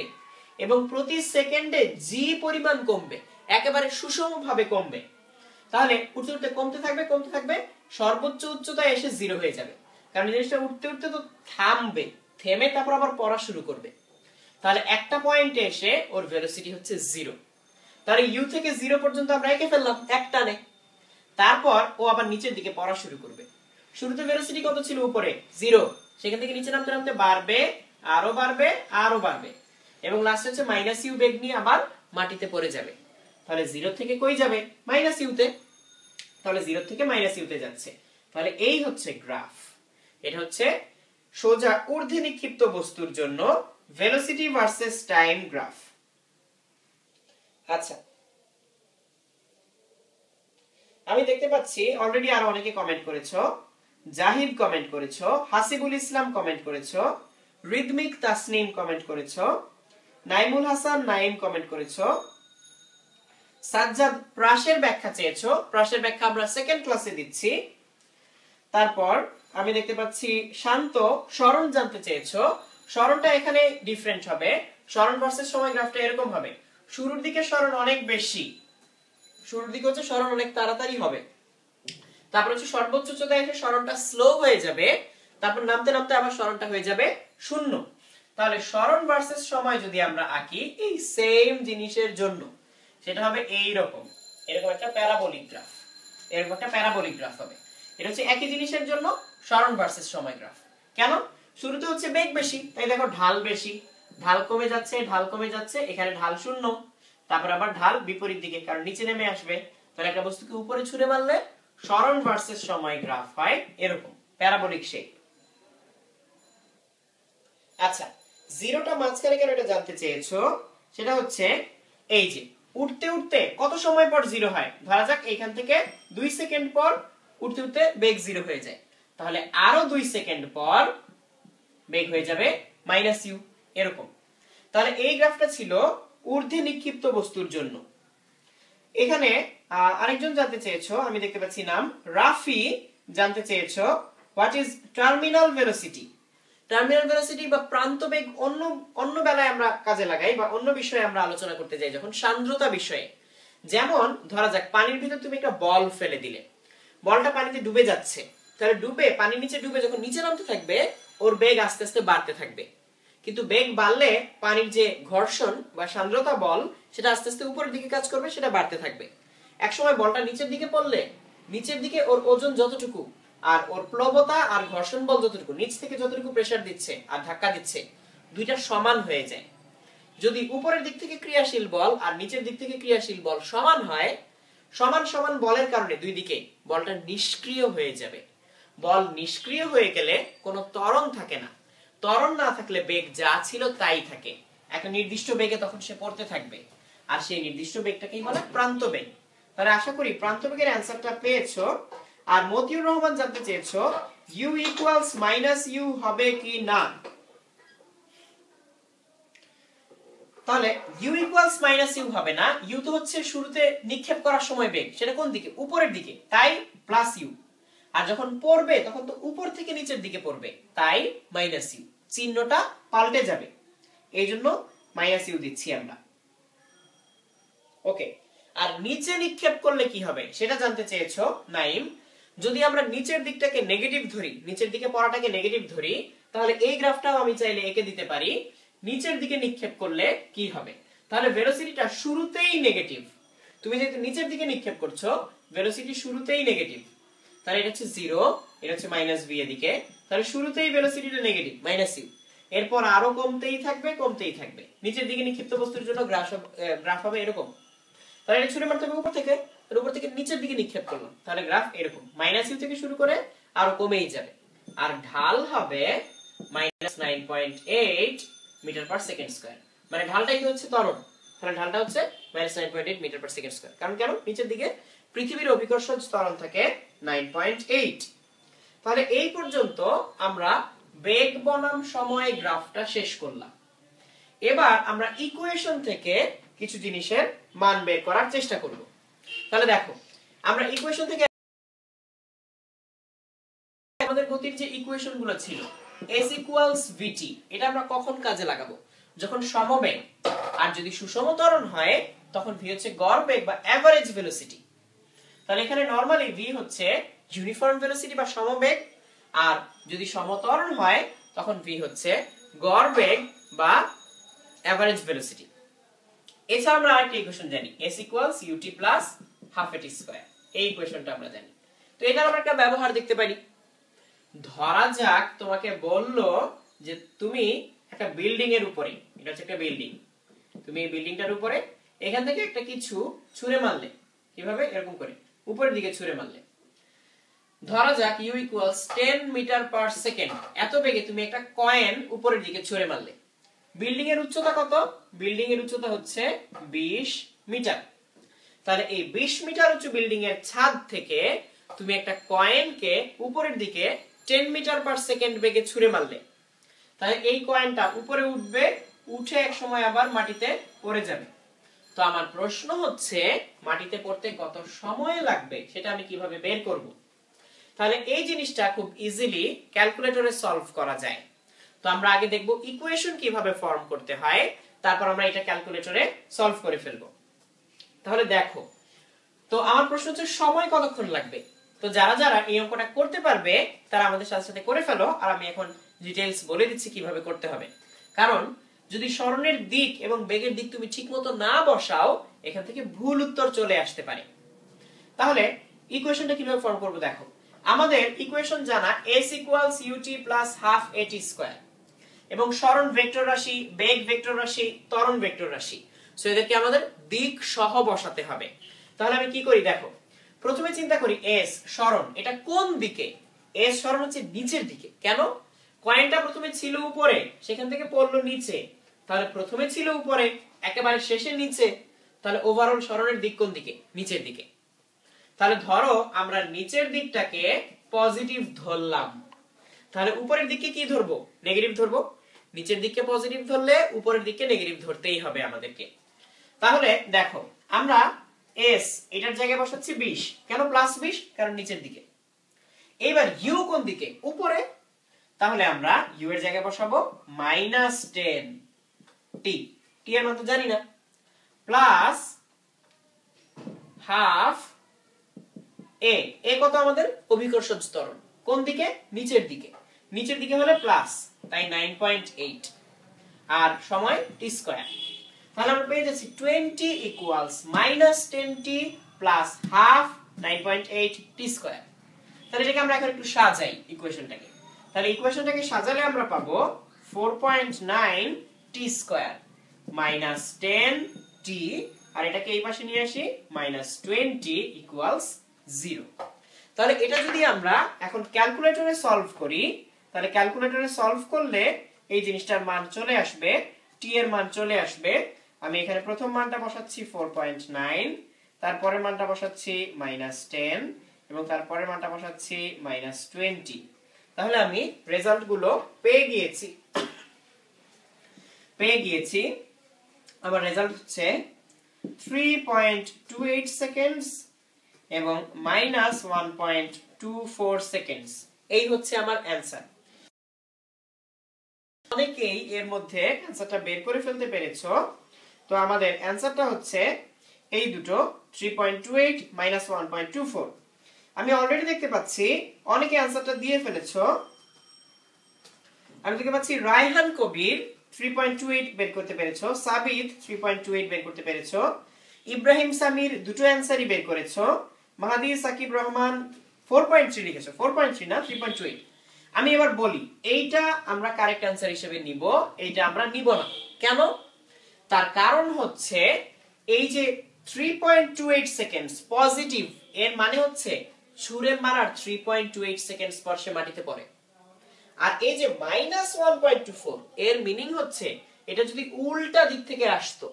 এবং প্রতি সেকেন্ডে জি পরিমাণ কমবে, একেবারে সুষমভাবে কমবে। তাহলে উঠতে উঠতে কমতে থাকবে, সর্বোচ্চ উচ্চতায় এসে 0 হয়ে যাবে। কারণ জিনিসটা উঠতে উঠতে তো থামবে, থেমে তারপর আবার পড়া শুরু করবে। তাহলে একটা পয়েন্টে এসে ওর ভেলোসিটি হচ্ছে 0। তাহলে ইউ থেকে 0 পর্যন্ত আমরা এঁকে ফেললাম এক টানে। তারপর ও আবার নিচের দিকে পড়া শুরু করবে। শুরুতে ভেলোসিটি কত ছিল? উপরে 0, সেখান থেকে নিচে নামতে নামতে বাড়বে, আরো বাড়বে, আরো বাড়বে, এবং লাস্টে হচ্ছে -u বেগ নিয়ে আবার মাটিতে পড়ে যাবে। তাহলে 0 থেকে কই যাবে? -u তে। তাহলে 0 থেকে -u তে যাচ্ছে। তাহলে এই হচ্ছে গ্রাফ। এটা হচ্ছে সোজা ঊর্ধ্বে নিক্ষিপ্ত বস্তুর জন্য ভেলোসিটি ভার্সেস টাইম গ্রাফ। আচ্ছা, আমি দেখতে পাচ্ছি অলরেডি আরো অনেকে কমেন্ট করেছো। জাহিদ কমেন্ট করেছো, হাসিবুল ইসলাম কমেন্ট করেছো, রিদমিক তাসনিম কমেন্ট করেছো, নাইমুল হাসান নাইম কমেন্ট করেছো, সাজ্জাদ প্রাসের ব্যাখ্যা চেয়েছো। প্রাসের ব্যাখ্যা আমরা সেকেন্ড ক্লাসে দিচ্ছি। তারপর আমি দেখতে পাচ্ছি শান্ত সরণ জানতে চেয়েছো। সরণটা এখানে ডিফারেন্ট হবে। সরণ ভার্সেস সময় গ্রাফটা এরকম হবে, শুরুর দিকে সরণ অনেক বেশি, শুরুর দিকে হচ্ছে সরণ অনেক তাড়াতাড়ি হবে, তারপর হচ্ছে সর্বোচ্চ উচ্চতায় এসে সরণটা স্লো হয়ে যাবে, তারপর নামতে নামতে আবার সরণটা হয়ে যাবে শূন্য। তাহলে সরণ ভার্সেস সময় যদি আমরা আঁকি এই সেম জিনিসের জন্য, সেটা হবে এই রকম, এরকম একটা প্যারাবোলিক গ্রাফ, এরকম একটা প্যারাবোলিক গ্রাফ হবে। এটা হচ্ছে একই জিনিসের জন্য সরণ ভার্সেস সময় গ্রাফ। কেন? শুরুতে হচ্ছে বেগ বেশি, তাই দেখো ঢাল বেশি, ঢাল কমে যাচ্ছে, ঢাল কমে যাচ্ছে, এখানে ঢাল শূন্য, তারপর আবার ঢাল বিপরীত দিকে, কারণ নিচে নেমে আসবে। তাহলে একটা বস্তুকে উপরে ছুঁড়ে মারলে সরণ ভার্সেস সময় গ্রাফ হয় এরকম প্যারাবোলিক শেপ। আচ্ছা, জিরোটা মাঝখানে কেন এটা জানতে চেয়েছো, সেটা হচ্ছে এই যে উঠতে উঠতে কত সময় পর জিরো হয়, ধরা যাক এইখান থেকে 2 সেকেন্ড পর উঠতে উঠতে বেগ জিরো হয়ে যায়, তাহলে আরো 2 সেকেন্ড পর বেগ হয়ে যাবে মাইনাস ইউ, এরকম। তাহলে এই গ্রাফটা ছিল ঊর্ধ্বে নিক্ষিপ্ত বস্তুর জন্য। এখানে আরেকজন জানতে চেয়েছো, আমি দেখতে পাচ্ছি নাম রাফি, জানতে চেয়েছো what is terminal velocity. Terminal velocity বা প্রান্ত বেগ অন্য অন্য বেলায় আমরা কাজে লাগাই বা অন্য বিষয়ে আমরা আলোচনা করতে যাই, যখন সান্দ্রতা বিষয়ে। যেমন ধরা যাক পানির ভিতর তুমি একটা বল ফেলে দিলে, বলটা পানিতে ডুবে যাচ্ছে, তাহলে ডুবে পানির নিচে ডুবে যখন নিচে নামতে থাকবে ওর বেগ আস্তে আস্তে বাড়তে থাকবে, কিন্তু বেগ বাড়লে পানির যে ঘর্ষণ বা সান্দ্রতা বল সেটা আস্তে আস্তে উপরের দিকে কাজ করবে, সেটা বাড়তে থাকবে। একসময় বলটা নিচের দিকে পড়লে নিচের দিকে ওর ওজন যতটুকু আর ওর প্লবতা আর ঘর্ষণ বল যতটুকু, নিচ থেকে যতটুকু প্রেসার দিচ্ছে আর ধাক্কা দিচ্ছে দুইটা সমান হয়ে যায়। যদি উপরের দিক থেকে ক্রিয়াশীল বল আর নিচের দিক থেকে ক্রিয়াশীল বল সমান হয়, সমান সমান বলের কারণে দুই দিকে বলটা নিষ্ক্রিয় হয়ে যাবে। বল নিষ্ক্রিয় হয়ে গেলে কোনো ত্বরণ থাকে না, ত্বরণ না থাকলে বেগ যা ছিল তাই থাকে, একটা নির্দিষ্ট বেগে তখন সে পড়তে থাকবে, আর সেই নির্দিষ্ট বেগটাকেই বলে প্রান্ত বেগ। তাহলে আশা করি প্রান্ত বেগের অ্যানসারটা পেয়েছো। আর মতিউর রহমান জানতে চেয়েছো u ইকুয়ালস মাইনাস ইউ হবে কি না। তাহলে u ইকুয়ালস মাইনাস ইউ হবে না, ইউ তো হচ্ছে শুরুতে নিক্ষেপ করার সময় বেগ, সেটা কোন দিকে, উপরের দিকে, তাই প্লাস ইউ, আর যখন পড়বে তখন তো উপর থেকে নিচের দিকে পড়বে, তাই মাইনাস ইউ, চিহ্নটা পাল্টে যাবে, এই জন্য মাইনাস ইউ দিচ্ছি আমরা। ওকে, আর নিচে নিক্ষেপ করলে কি হবে সেটা জানতে চেয়েছো নাইম। যদি আমরা নিচের দিকটাকে নেগেটিভ ধরি, নিচের দিকে পড়াটাকে নেগেটিভ ধরি, তাহলে এই গ্রাফটাও আমি চাইলে এঁকে দিতে পারি। নিচের দিকে নিক্ষেপ করলে কি হবে, তাহলে ভেলোসিটিটা শুরুতেই নেগেটিভ, তুমি যেহেতু নিচের দিকে নিক্ষেপ করছো ভেলোসিটি শুরুতেই নেগেটিভ, তাহলে এটা হচ্ছে 0, এটা হচ্ছে মাইনাস v এদিকে, তাহলে শুরুতেই ভেলোসিটিটা নেগেটিভ মাইনাস ইউ, এরপর আরো কমতেই থাকবে কমতেই থাকবে, নিচের দিকে নিক্ষিপ্ত বস্তুর জন্য গ্রাফ হবে এরকম। তাহলে এটা ছুড়ে মারতে হবে উপর থেকে, তাহলে উপর থেকে নিচের দিকে নিক্ষেপ করলাম, তাহলে গ্রাফ এরকম মাইনাস ইউ থেকে শুরু করে আরো কমেই যাবে, আর ঢাল হবে -9.8 মিটার পার সেকেন্ড স্কয়ার, মানে ঢালটাই হচ্ছে ত্বরণ, তাহলে ঢালটা হচ্ছে -9.8 মিটার পার সেকেন্ড স্কয়ার। কারণ কেন, নিচের দিকে পৃথিবীর অভিকর্ষজ ত্বরণ থাকে 9.8। তাহলে এই পর্যন্ত আমরা বেগ বনাম সময় গ্রাফটা শেষ করলাম। এবার আমরা ইকুয়েশন থেকে কিছু জিনিসের মান বের করার চেষ্টা করব। তাহলে দেখো, আমরা ইকুয়েশন থেকে আমাদের গতির যে ইকুয়েশন গুলো ছিল s ইকুয়ালস vt, এটা আমরা কখন কাজে লাগাবো, যখন সমবেগ, আর যদি সুষম ত্বরণ হয় তখন v হচ্ছে গড় বেগ বা এভারেজ ভেলোসিটি। তাহলে এখানে নরমালি v হচ্ছে ইউনিফর্ম ভেলোসিটি বা সমবেগ, আর যদি সমত্বরণ হয় তখন v হচ্ছে গড় বেগ বা এভারেজ ভেলোসিটি। এছাড়া আমরা আরেকটা ইকুয়েশন জানি, s equals ut plus half at square, এই ইকুয়েশনটা আমরা জানি। তো এটার আমরা একটা ব্যবহার দেখতে পারি। ধরা যাক তোমাকে বললো যে তুমি একটা বিল্ডিং এর উপরে, এটা হচ্ছে একটা বিল্ডিং, তুমি এই বিল্ডিংটার উপরে এখান থেকে একটা কিছু ছুঁড়ে মারলে, কিভাবে, এরকম করে উপরের দিকে ছুঁড়ে মারলে। ধরা যাক u equals 10 metre per second, এত বেগে তুমি একটা কয়েন উপরের দিকে ছুঁড়ে মারলে। বিল্ডিং এর উচ্চতা কত? বিল্ডিং এর উচ্চতা হচ্ছে 20 মিটার। তাহলে এই 20 মিটার উঁচু বিল্ডিং এর ছাদ থেকে তুমি একটা কয়েনকে উপরের দিকে 10 মিটার পার সেকেন্ড বেগে ছুঁড়ে মারলে। তাহলে এই কয়েনটা উপরে উঠবে, উঠে এক সময় আবার মাটিতে পড়ে যাবে। তো আমার প্রশ্ন হচ্ছে মাটিতে পড়তে কত সময় লাগবে সেটা আমি কিভাবে বের করব? তাহলে এই জিনিসটা খুব ইজিলি ক্যালকুলেটরে সলভ করা যায়। তো আমরা আগে দেখব ইকুয়েশন কিভাবে ফর্ম করতে হয়, তারপর আমরা এটা ক্যালকুলেটরে সলভ করে ফেলব। তাহলে দেখো, তো আমার প্রশ্ন হচ্ছে সময় কতক্ষণ লাগবে। তো যারা যারা এই অঙ্কটা করতে পারবে তারা আমাদের সাথে সাথে করে ফেলো, আর আমি এখন ডিটেইলস বলে দিচ্ছি কিভাবে করতে হবে। কারণ যদি সরণের দিক এবং বেগের দিক তুমি ঠিকমতো না বসাও, এখান থেকে ভুল উত্তর চলে আসতে পারে। তাহলে ইকুয়েশনটা কিভাবে ফর্ম করব দেখো। আমাদের ইকুয়েশন জানা s equals ut plus half at square, এবং সরণ ভেক্টর রাশি, বেগ ভেক্টর রাশি, ত্বরণ ভেক্টর রাশি। সো এদেরকে আমাদের দিক সহ বসাতে হবে। তাহলে আমি কি করি দেখো, প্রথমে চিন্তা করি s সরণ, এটা কোন দিকে? s সরণ হচ্ছে নিচের দিকে। কেন? কয়েনটা প্রথমে ছিল উপরে, সেখান থেকে পড়লো নিচে। তাহলে প্রথমে ছিল উপরে, একেবারে শেষে নিচে। তাহলে ওভারঅল সরণের দিক কোন দিকে? নিচের দিকে। তাহলে ধরো আমরা নিচের দিকটাকে পজিটিভ ধরলাম, তাহলে উপরের দিকে কি ধরবো? নেগেটিভ ধরবো। নিচের দিকে পজিটিভ ধরলে উপরের দিকে নেগেটিভ ধরতেই হবে আমাদেরকে। তাহলে দেখো, আমরা s এটার জায়গায় বসাচ্ছি 20। কেন প্লাস 20? কারণ নিচের দিকে। এবার u কোন দিকে? উপরে। তাহলে আমরা u এর জায়গায় বসাবো -10 t, t এর মান তো জানি না, প্লাস হাফ a, a কত আমাদের? অভিকর্ষজ ত্বরণ। কোন দিকে? নিচের দিকে। নিচের দিকে হলে প্লাস, তাই 9.8, আর সময় t স্কয়ার। তাহলে আমরা পেয়ে যাচ্ছি 20 equals -10t plus half 9.8 t square. তাহলে এটাকে আমরা এখন একটু সাজাই ইকুয়েশনটাকে। তাহলে ইকুয়েশনটাকে সাজালে আমরা পাবো 4.9 t স্কয়ার মাইনাস 10t, আর এটাকে এই পাশে নিয়ে আসি -20 ইকুয়ালস 0। তাহলে এটা যদি আমরা এখন ক্যালকুলেটরে সলভ করি, তাহলে ক্যালকুলেটরে সলভ করলে এই জিনিসটার মান চলে আসবে, t এর মান চলে আসবে। আমি এখানে প্রথম মানটা বসাচ্ছি 4.9, তারপরের মানটা বসাচ্ছি -10, এবং তারপরের মানটা বসাচ্ছি -20। তাহলে আমি রেজাল্ট গুলো পেয়ে গিয়েছি। আমার রেজাল্ট হচ্ছে 3.28 সেকেন্ডস এবং -1.24 সেকেন্ডস। এই হচ্ছে আমার অ্যানসার। অনেকেই এর মধ্যে অ্যানসারটা বের করে ফেলতে পেরেছো। তো আমাদের অ্যানসারটা হচ্ছে এই দুটো, 3.28 -1.24। আমি অলরেডি দেখতে পাচ্ছি অনেকে অ্যানসারটা দিয়ে ফেলেছো। আমি দেখতে পাচ্ছি রায়হান কবির 3.28 বের করতে পেরেছো, সাবিত 3.28 বের করতে পেরেছো, ইব্রাহিম সামির দুটো অ্যানসারই বের করেছো, মাহাদি সাকিব রহমান 4.3 লিখেছো। 4.3 না, 3.28। আমি এবার বলি এইটা আমরা কারেক্ট অ্যানসার হিসেবে নিব, এইটা আমরা নিব না। কেন? তার কারণ হচ্ছে এই যে 3.28 সেকেন্ডস পজিটিভ, এর মানে হচ্ছে ছুঁড়ে মারার 3.28 সেকেন্ডস পর সে মাটিতে পড়ে। আর এই যে -1.24 এর মিনিং হচ্ছে এটা যদি উল্টা দিক থেকে আসতো,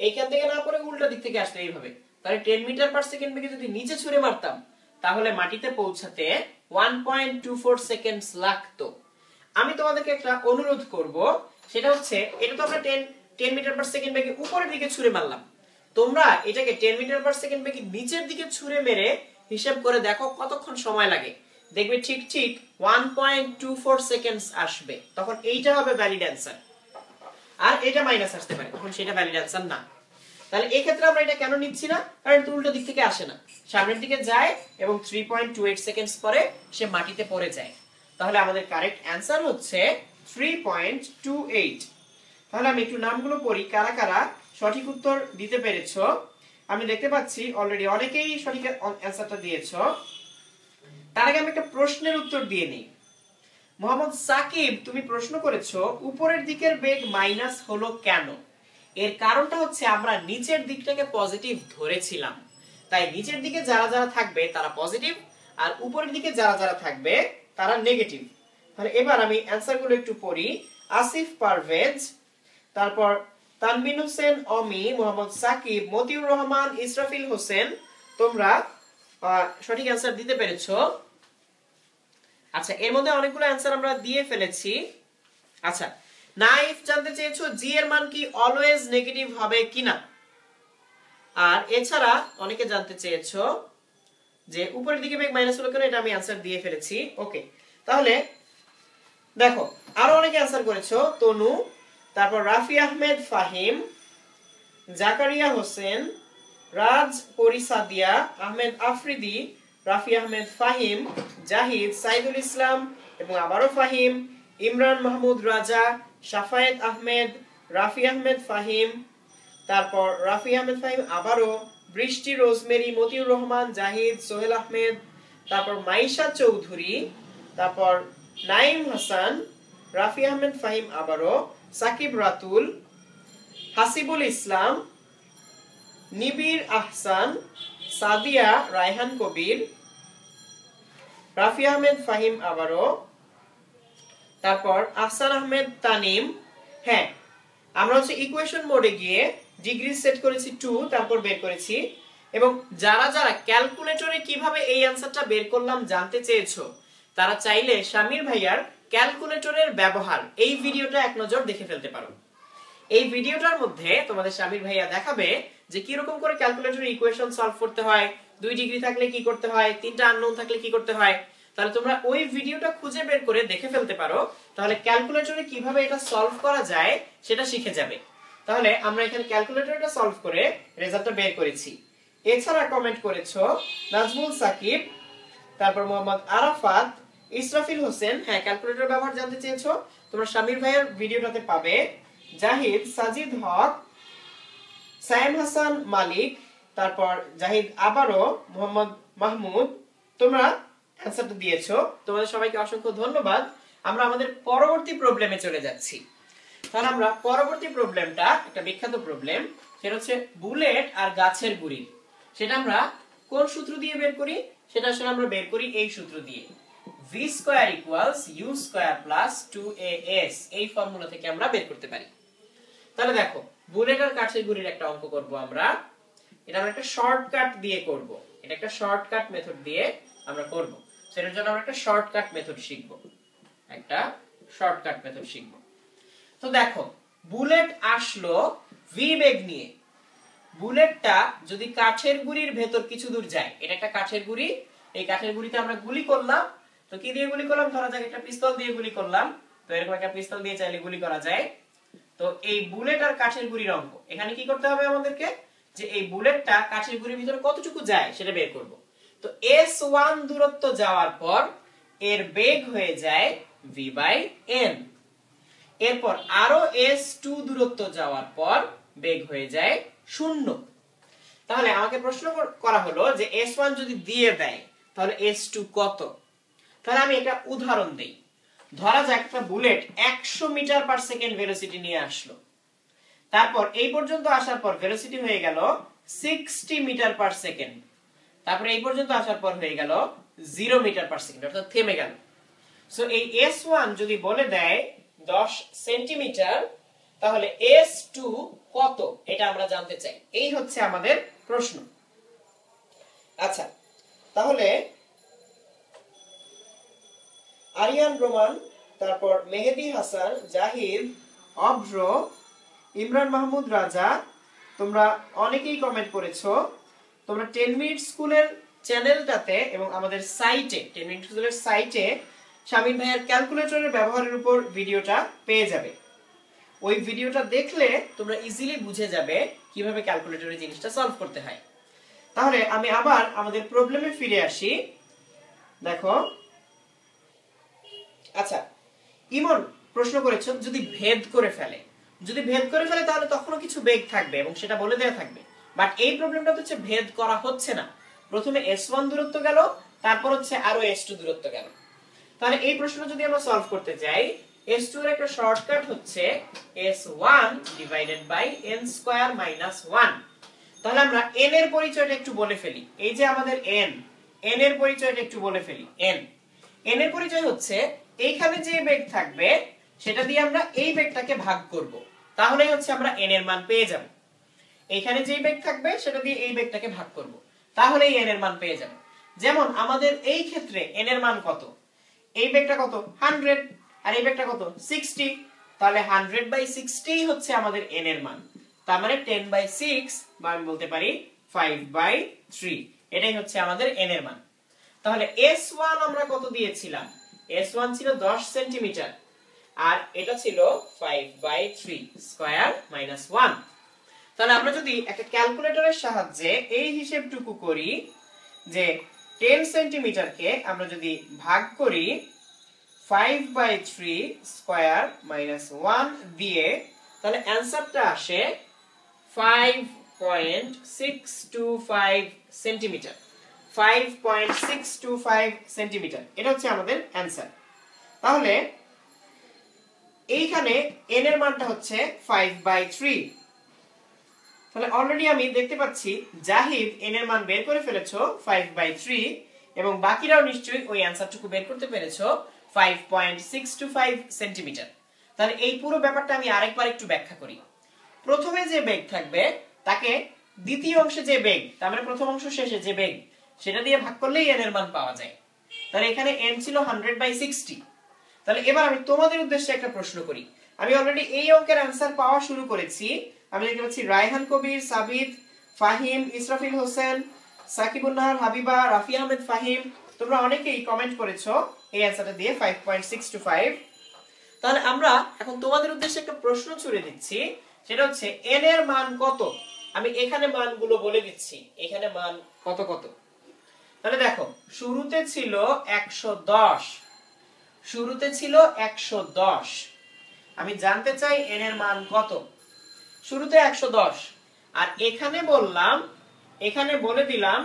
এইখান থেকে না পড়ে উল্টা দিক থেকে আসতো এইভাবে, তাহলে 10 মিটার পার সেকেন্ড বেগে যদি নিচে ছুঁড়ে মারতাম, তাহলে মাটিতে পৌঁছাতে 1.24 সেকেন্ডস লাগতো। আমি তোমাদেরকে একটা অনুরোধ করব, সেটা হচ্ছে এটা তো আমরা 10 মিটার পার সেকেন্ড বেগে উপরের দিকে ছুঁড়ে মারলাম, তোমরা এটাকে 10 মিটার পার সেকেন্ড বেগে নিচের দিকে ছুঁড়ে মেরে হিসাব করে দেখো কতক্ষণ সময় লাগে। দেখবে ঠিক 1.24 সেকেন্ডস আসবে। তখন এইটা হবে ভ্যালিড অ্যানসার, আর এটা মাইনাস আসতে পারে, তখন সেটা ভ্যালিড অ্যানসার না। তাহলে এই ক্ষেত্রে আমরা এটা কেন নিচ্ছি না? কারণ এটা উল্টো দিক থেকে আসে না, সামনের দিকে যায় এবং 3.28 সেকেন্ডস পরে সে মাটিতে পড়ে যায়। তাহলে আমাদের কারেক্ট অ্যানসার হচ্ছে 3.28। তাহলে আমি একটু নামগুলো পড়ি, কারা কারা সঠিক উত্তর দিতে পেরেছো। আমি দেখতে পাচ্ছি অলরেডি অনেকেই সঠিক অ্যানসারটা দিয়েছো। তার আগে আমি একটা প্রশ্নের উত্তর দিয়ে নিই। মোহাম্মদ সাকিব, তুমি প্রশ্ন করেছো উপরের দিকের বেগ মাইনাস হলো কেন? এর কারণটা হচ্ছে আমরা নিচের দিকটাকে পজিটিভ ধরেছিলাম, তাই নিচের দিকে যারা যারা থাকবে তারা পজিটিভ, আর উপরের দিকে যারা যারা থাকবে তারা নেগেটিভ। তাহলে এবার আমি অ্যানসারগুলো একটু পড়ি। আসিফ পারভেজ, তারপর তানবিন হোসেন অমি, মোহাম্মদ সাকিব, মতিউর রহমান, ইসরাফিল হোসেন, তোমরা সঠিক অ্যানসার দিতে পেরেছো। আচ্ছা, এর মধ্যে অনেকগুলো অ্যানসার আমরা দিয়ে ফেলেছি। আচ্ছা, নাইফ জানতে চেয়েছো জি এর মান কি অলওয়েজ নেগেটিভ হবে কিনা। আর এছাড়া অনেকে জানতে চেয়েছো যে উপরের দিকে বেগ মাইনাস হলো কেন, এটা আমি অ্যানসার দিয়ে ফেলেছি। ওকে, তাহলে দেখো আরো অনেকে অ্যানসার করেছো। তনু, তারপর রাফি আহমেদ ফাহিম, জাকারিয়া হোসেন, রাজ পরিসাদিয়া, আহমেদ আফ্রিদি, রাফি আহমেদ ফাহিম, জাহিদ, সাইদুল ইসলাম এবং আবারও ফাহিম, ইমরান মাহমুদ রাজা, শাফায়েত আহমেদ, রাফি আহমেদ ফাহিম, তারপর রাফি আহমেদ ফাহিম আবারও, বৃষ্টি রোজমেরি, মতিউর রহমান, জাহিদ, সোহেল আহমেদ, তারপর মাইশা চৌধুরী, তারপর নাইম হাসান, রাফি আহমেদ ফাহিম আবারও, সাকিব রাতুল, হাসিবুল ইসলাম, নিবির আহসান, সাদিয়া, রায়হান কবির, রাফি আহমেদ ফাহিম আবারও, তারপর আহসান আহমেদ তানিম। হ্যাঁ, আমরা হচ্ছে ইকুয়েশন মোডে গিয়ে ডিগ্রি সেট করেছি 2, তারপর বের করেছি। এবং যারা যারা ক্যালকুলেটরে কিভাবে এই অ্যানসারটা বের করলাম জানতে চেয়েছো, তারা চাইলে শামির ভাইয়ার ক্যালকুলেটরের ব্যবহার এই ভিডিওটা এক নজর দেখে ফেলতে পারো। এই ভিডিওটার মধ্যে তোমাদের শামির ভাইয়া দেখাবে যে কি রকম করে ক্যালকুলেটরে ইকুয়েশন সলভ করতে হয়, 2 ডিগ্রি থাকলে কি করতে হয়, 3টা আননোন থাকলে কি করতে হয়। তাহলে তোমরা ওই ভিডিওটা খুঁজে বের করে দেখে ফেলতে পারো, তাহলে ক্যালকুলেটরে কিভাবে এটা সলভ করা যায় সেটা শিখে যাবে। তাহলে আমরা এখানে ক্যালকুলেটরটা সলভ করে রেজাল্টটা বের করেছি। এছাড়া কমেন্ট করেছো নাজমুল সাকিব, তারপর মোহাম্মদ আরাফাত, ইসরাফিল হোসেন। হ্যাঁ, ক্যালকুলেটর ব্যবহার জানতে চেয়েছো, তোমরা শামির ভাইয়ের ভিডিওটাতে পাবে। জাহিদ, সাজিদ হক, সাইম হাসান মালিক, তারপর জাহিদ আবারও, মোহাম্মদ মাহমুদ, তোমরা অ্যানসারটা দিয়েছো। তোমাদের সবাইকে অসংখ্য ধন্যবাদ। আমরা আমাদের পরবর্তী প্রবলেমে চলে যাচ্ছি। তাহলে আমরা পরবর্তী প্রবলেমটা একটা বিখ্যাত প্রবলেম, সেটা হচ্ছে বুলেট আর গাছের গুড়ি। সেটা আমরা কোন সূত্র দিয়ে বের করি? সেটা আসলে আমরা বের করি এই সূত্র দিয়ে, v square equals u square plus 2as। এই ফর্মুলা থেকে আমরা বের করতে পারি। তাহলে দেখো, বুলেট আর কাঠের গুড়ির একটা অঙ্ক করব আমরা। এটা আমরা একটা শর্টকাট দিয়ে করব। এটা একটা শর্টকাট মেথড দিয়ে আমরা করব। সেটার জন্য আমরা একটা শর্টকাট মেথড শিখব। তো দেখো, বুলেট আসলো v বেগ নিয়ে। বুলেটটা যদি কাঠের গুড়ির ভেতর কিছু দূর যায়, এটা একটা কাঠের গুড়ি, এই কাঠের গুড়িতে আমরা গুলি করলাম। তো কি দিয়ে গুলি করলাম? ধরা যাক একটা পিস্তল দিয়ে গুলি করলাম। তো এরকম একটা পিস্তল দিয়ে চাইলে গুলি করা যায়। তো এই বুলেট আর কাঠের গুড়ির অঙ্ক, এখানে কি করতে হবে আমাদেরকে? যে এই বুলেটটা কাঠের গুড়ির ভিতরে কতটুকু যায় সেটা বের করব। তো s1 দূরত্ব যাওয়ার পর এর বেগ হয়ে যায় v/n। এরপর আরো s2 দূরত্ব যাওয়ার পর বেগ হয়ে যায় 0। তাহলে আমাকে প্রশ্ন করা হলো যে s1 যদি দিয়ে দেয় তাহলে s2 কত? তাহলে আমি একটা উদাহরণ দেই। ধরা যাক একটা bullet 100 metre per second velocity নিয়ে আসলো। তারপর এই পর্যন্ত আসার পর ভেলোসিটি হয়ে গেল 60 মিটার পার সেকেন্ড। তারপর এই পর্যন্ত আসার পর হয়ে গেল 0 মিটার পার সেকেন্ড, অর্থাৎ থেমে গেল। সো এই s1 যদি বলে দেয় 10 সেন্টিমিটার, তাহলে s2 কত এটা আমরা জানতে চাই। এই হচ্ছে আমাদের প্রশ্ন। আচ্ছা, তাহলে আরিয়ান রোমান, তারপর মেহেদি হাসান, জাহিদ, অভ্র, ইমরান মাহমুদ রাজা, তোমরা অনেকেই কমেন্ট করেছো। তোমরা 10 মিনিট স্কুলের চ্যানেলটাতে এবং আমাদের সাইটে 10 মিনিট স্কুলের সাইটে শামিম ভাইয়ের ক্যালকুলেটরের ব্যবহারের উপর ভিডিওটা পেয়ে যাবে। ওই ভিডিওটা দেখলে তোমরা ইজিলি বুঝে যাবে কিভাবে ক্যালকুলেটরের জিনিসটা সলভ করতে হয়। তাহলে আমি আবার আমাদের প্রবলেমে ফিরে আসি। দেখো, আচ্ছা, ইমন প্রশ্ন করেছো যদি ভেদ করে ফেলে। যদি ভেদ করে ফেলে তাহলে তখনও কিছু বেগ থাকবে এবং সেটা বলে দেয়া থাকবে। বাট এই প্রবলেমটা হচ্ছে ভেদ করা হচ্ছে না। প্রথমে s1 দূরত্ব গেল, তারপর হচ্ছে আরো s2 দূরত্ব গেল। তাহলে এই প্রশ্ন যদি আমরা সলভ করতে যাই, s2 এর একটা শর্টকাট হচ্ছে s1 divided by n square minus 1। তাহলে আমরা n এর পরিচয়টা একটু বলে ফেলি। এই যে আমাদের n, এন এর পরিচয়টা একটু বলে ফেলি। এন এর পরিচয় হচ্ছে এইখানে যে বেগ থাকবে সেটা দিয়ে আমরা এই বেগটাকে ভাগ করব, তাহলেই হচ্ছে আমরা এন এর মান পেয়ে যাব। এইখানে যে বেগ থাকবে সেটা দিয়ে এই বেগটাকে ভাগ করব, তাহলেই এন এর মান পেয়ে যাব। যেমন আমাদের এই ক্ষেত্রে এন এর মান কত, এই বেগটা কত 100 আর এই বেগটা কত 60, তাহলে 100/60 হচ্ছে আমাদের এন এর মান। তার মানে 10/6 বা আমি বলতে পারি 5/3, এটাই হচ্ছে আমাদের এন এর মান। তাহলে S1 আমরা কত দিয়েছিলাম, S1 ছিল 10 সেন্টিমিটার আর এটা ছিল 5/3 স্কয়ার মাইনাস 1। তাহলে আমরা যদি একটা ক্যালকুলেটরের সাহায্যে এই হিসেবটুকু করি যে 10 সেন্টিমিটারকে আমরা যদি ভাগ করি 5/3 স্কয়ার মাইনাস 1 দিয়ে, তাহলে অ্যানসারটা আসে 5.625 সেন্টিমিটার। 5.625 সেন্টিমিটার, এটা হচ্ছে আমাদের অ্যানসার। তাহলে এইখানে n এর মানটা হচ্ছে 5/3। তাহলে অলরেডি আমি দেখতে পাচ্ছি জাহিদ n এর মান বের করে ফেলেছো 5/3 এবং বাকিরাও নিশ্চয়ই ওই অ্যানসারটুকু বের করতে পেরেছো 5.625 সেন্টিমিটার। তাহলে এই পুরো ব্যাপারটা আমি আরেকবার একটু ব্যাখ্যা করি। প্রথমে যে বেগ থাকবে তাকে দ্বিতীয় অংশে যে বেগ, তার মানে প্রথম অংশ শেষে যে বেগ, সেটা দিয়ে ভাগ করলেই n এর মান পাওয়া যায়। তাহলে এখানে n ছিল 100/60। তাহলে এবার আমি তোমাদের উদ্দেশ্যে একটা প্রশ্ন করি। আমি অলরেডি এই অঙ্কের অ্যানসার পাওয়া শুরু করেছি। আমি দেখতে পাচ্ছি রায়হান কবির, সাবিত, ফাহিম, ইসরাফিল হোসেন, সাকিবুন নাহার, হাবিবা, রাফি আহমেদ ফাহিম, তোমরা অনেকেই কমেন্ট করেছো এই অ্যানসারটা দিয়ে 5.625। তাহলে আমরা এখন তোমাদের উদ্দেশ্যে একটা প্রশ্ন ছুড়ে দিচ্ছি, সেটা হচ্ছে n এর মান কত। আমি এখানে মানগুলো বলে দিচ্ছি, এখানে মান কত কত। তাহলে দেখো শুরুতে ছিল 110, শুরুতে ছিল 110। আমি জানতে চাই n এর মান কত। শুরুতে 110 আর এখানে বললাম, এখানে বলে দিলাম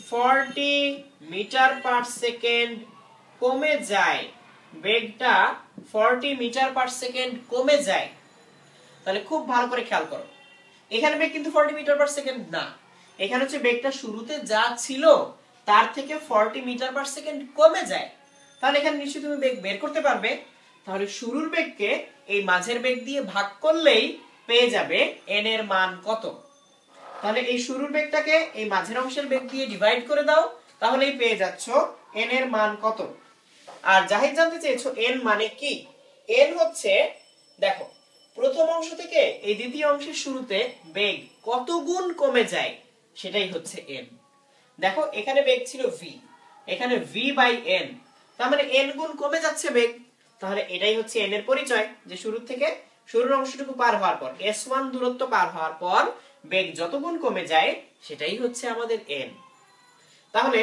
40 মিটার পার সেকেন্ড কমে যায়, বেগটা 40 মিটার পার সেকেন্ড কমে যায়। তাহলে খুব ভালো করে খেয়াল করো, এখানে বেগ কিন্তু 40 মিটার পার সেকেন্ড না, এখানে হচ্ছে বেগটা শুরুতে যা ছিল তার থেকে 40 মিটার পার সেকেন্ড কমে যায়। তাহলে এখানে নিশ্চয়ই তুমি বেগ বের করতে পারবে। তাহলে শুরুর বেগকে এই মাঝের বেগ দিয়ে ভাগ করলেই পেয়ে যাবে n এর মান কত। তাহলে এই শুরুর বেগটাকে এই মাঝের অংশের বেগ দিয়ে ডিভাইড করে দাও, তাহলেই পেয়ে যাচ্ছো n এর মান কত। আর জাহিদ জানতে চেয়েছো n মানে কি। n হচ্ছে, দেখো প্রথম অংশ থেকে এই দ্বিতীয় অংশের শুরুতে বেগ কত গুণ কমে যায় সেটাই হচ্ছে n। দেখো এখানে বেগ ছিল v, এখানে v/n, তার মানে n গুণ কমে যাচ্ছে বেগ। তাহলে এটাই হচ্ছে n এর পরিচয়, যে শুরু থেকে শুরুর অংশটুকু পার হওয়ার পর s1 দূরত্ব পার হওয়ার পর বেগ যত গুণ কমে যায় সেটাই হচ্ছে আমাদের n। তাহলে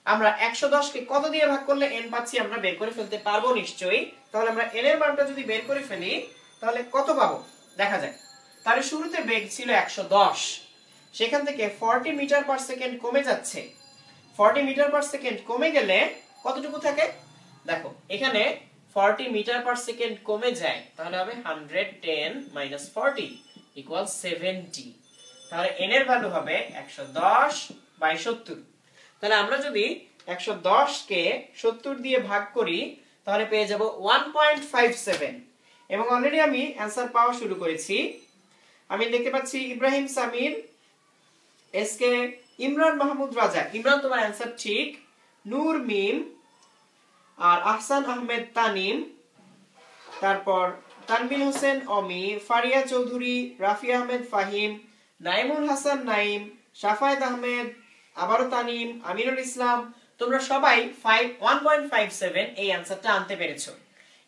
আমরা 110 কে কত দিয়ে ভাগ করলে n পাচ্ছি আমরা বের করে ফেলতে পারবো নিশ্চয়ই। তাহলে আমরা n এর মানটা যদি বের করে ফেলি তাহলে কত পাবো দেখা যাক। তাহলে শুরুতে বেগ ছিল 110, সেখান থেকে 40 মিটার পার সেকেন্ড কমে যাচ্ছে। 40 মিটার পার সেকেন্ড কমে গেলে কতটুকু থাকে, দেখো এখানে 40 মিটার পার সেকেন্ড কমে যায়, তাহলে হবে 110 - 40 = 70। তাহলে n এর ভ্যালু হবে 110/70। তাহলে আমরা যদি 110 কে 70 দিয়ে ভাগ করি তাহলে পেয়ে যাব 1.57। এবং অলরেডি আমি অ্যানসার পাওয়া শুরু করেছি। আমি দেখতে পাচ্ছি ইব্রাহিম সামির, এসকে, ইমরান মাহমুদ রাজা। ইমরান তোমার অ্যানসার ঠিক। নূর মিম আর আহসান আহমেদ তানিম, তারপর তানবিন হোসেন অমি, ফারিয়া চৌধুরী, রাফি আহমেদ ফাহিম, নাইমুল হাসান নাইম, শাফায়েত আহমেদ, আবারও তানিম, আমিনুল ইসলাম, তোমরা সবাই 1.57 এই অ্যানসারটা আনতে পেরেছো।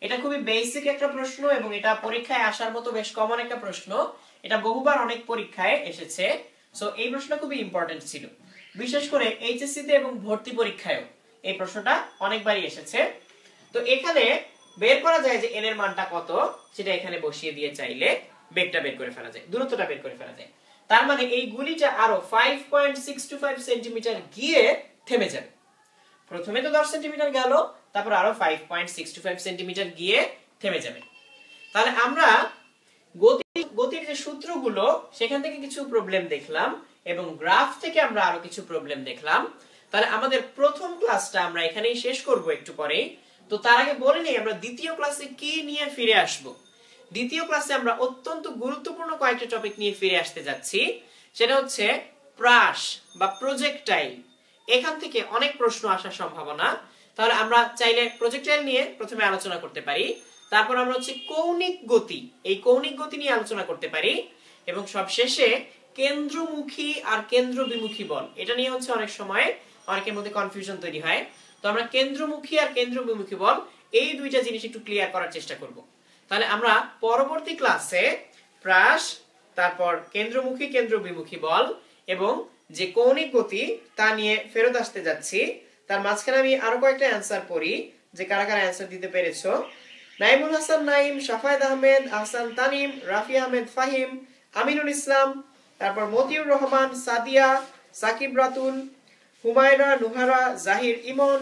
এটা খুবই বেসিক একটা প্রশ্ন এবং এটা পরীক্ষায় আসার মতো বেশ কমন একটা প্রশ্ন। এটা বহুবার অনেক পরীক্ষায় এসেছে। সো এই প্রশ্নটা খুবই ইম্পর্টেন্ট ছিল, বিশেষ করে এইচএসসি তে এবং ভর্তি পরীক্ষায়ও এই প্রশ্নটা অনেকবারই এসেছে। তো এখানে বের করা যায় যে n এর মানটা কত, সেটা এখানে বসিয়ে দিয়ে চাইলে বেগটা বের করে ফেলা যায়, দূরত্বটা বের করে ফেলা যায়। তার মানে এই গুলিটা আরো 5.625 সেন্টিমিটার গিয়ে থেমে যাবে। প্রথমে তো 10 সেন্টিমিটার গেল, তারপর আরো 5.625 সেন্টিমিটার গিয়ে থেমে যাবে। তাহলে আমরা গতির যে সূত্রগুলো সেখান থেকে কিছু প্রবলেম দেখলাম এবং গ্রাফ থেকে আমরা আরো কিছু প্রবলেম দেখলাম। তাহলে আমাদের প্রথম ক্লাসটা আমরা এখানেই শেষ করব একটু পরে। তো তার আগে বলে নেই আমরা দ্বিতীয় ক্লাসে কি নিয়ে ফিরে আসব। দ্বিতীয় ক্লাসে আমরা অত্যন্ত গুরুত্বপূর্ণ কয়েকটা টপিক নিয়ে ফিরে আসতে যাচ্ছি। সেটা হচ্ছে প্রাস বা প্রজেক্টাইল। এখান থেকে অনেক প্রশ্ন আসার সম্ভাবনা। তাহলে আমরা চাইলে প্রজেক্টাইল নিয়ে প্রথমে আলোচনা করতে পারি, তারপর আমরা হচ্ছে কৌণিক গতি, এই কৌণিক গতি নিয়ে আলোচনা করতে পারি, এবং সব শেষে কেন্দ্রমুখী আর কেন্দ্রবিমুখী বল, এটা নিয়ে হচ্ছে অনেক সময় অনেকের মধ্যে কনফিউশন তৈরি হয়। তো আমরা কেন্দ্রমুখী আর কেন্দ্রবিমুখী বল এই দুইটা জিনিস একটু ক্লিয়ার করার চেষ্টা করব। তাহলে আমরা পরবর্তী ক্লাসে প্রাস, তারপর কেন্দ্রমুখী কেন্দ্রবিমুখী বল এবং যে কৌণিক গতি তা নিয়ে ফেরত আসতে যাচ্ছি। তার মাঝখানে আমি আরো কয়েকটা অ্যান্সার পড়ি যে কারা কারা অ্যান্সার দিতে পেরেছো। নাইমুল হাসান নাইম, শাফায়েত আহমেদ, আহসান তানিম, রাফি আহমেদ ফাহিম, আমিনুল ইসলাম, তারপর মতিউর রহমান, সাদিয়া, সাকিব রাতুল, হুমায়রা, নুহারা, জাহির ইমন,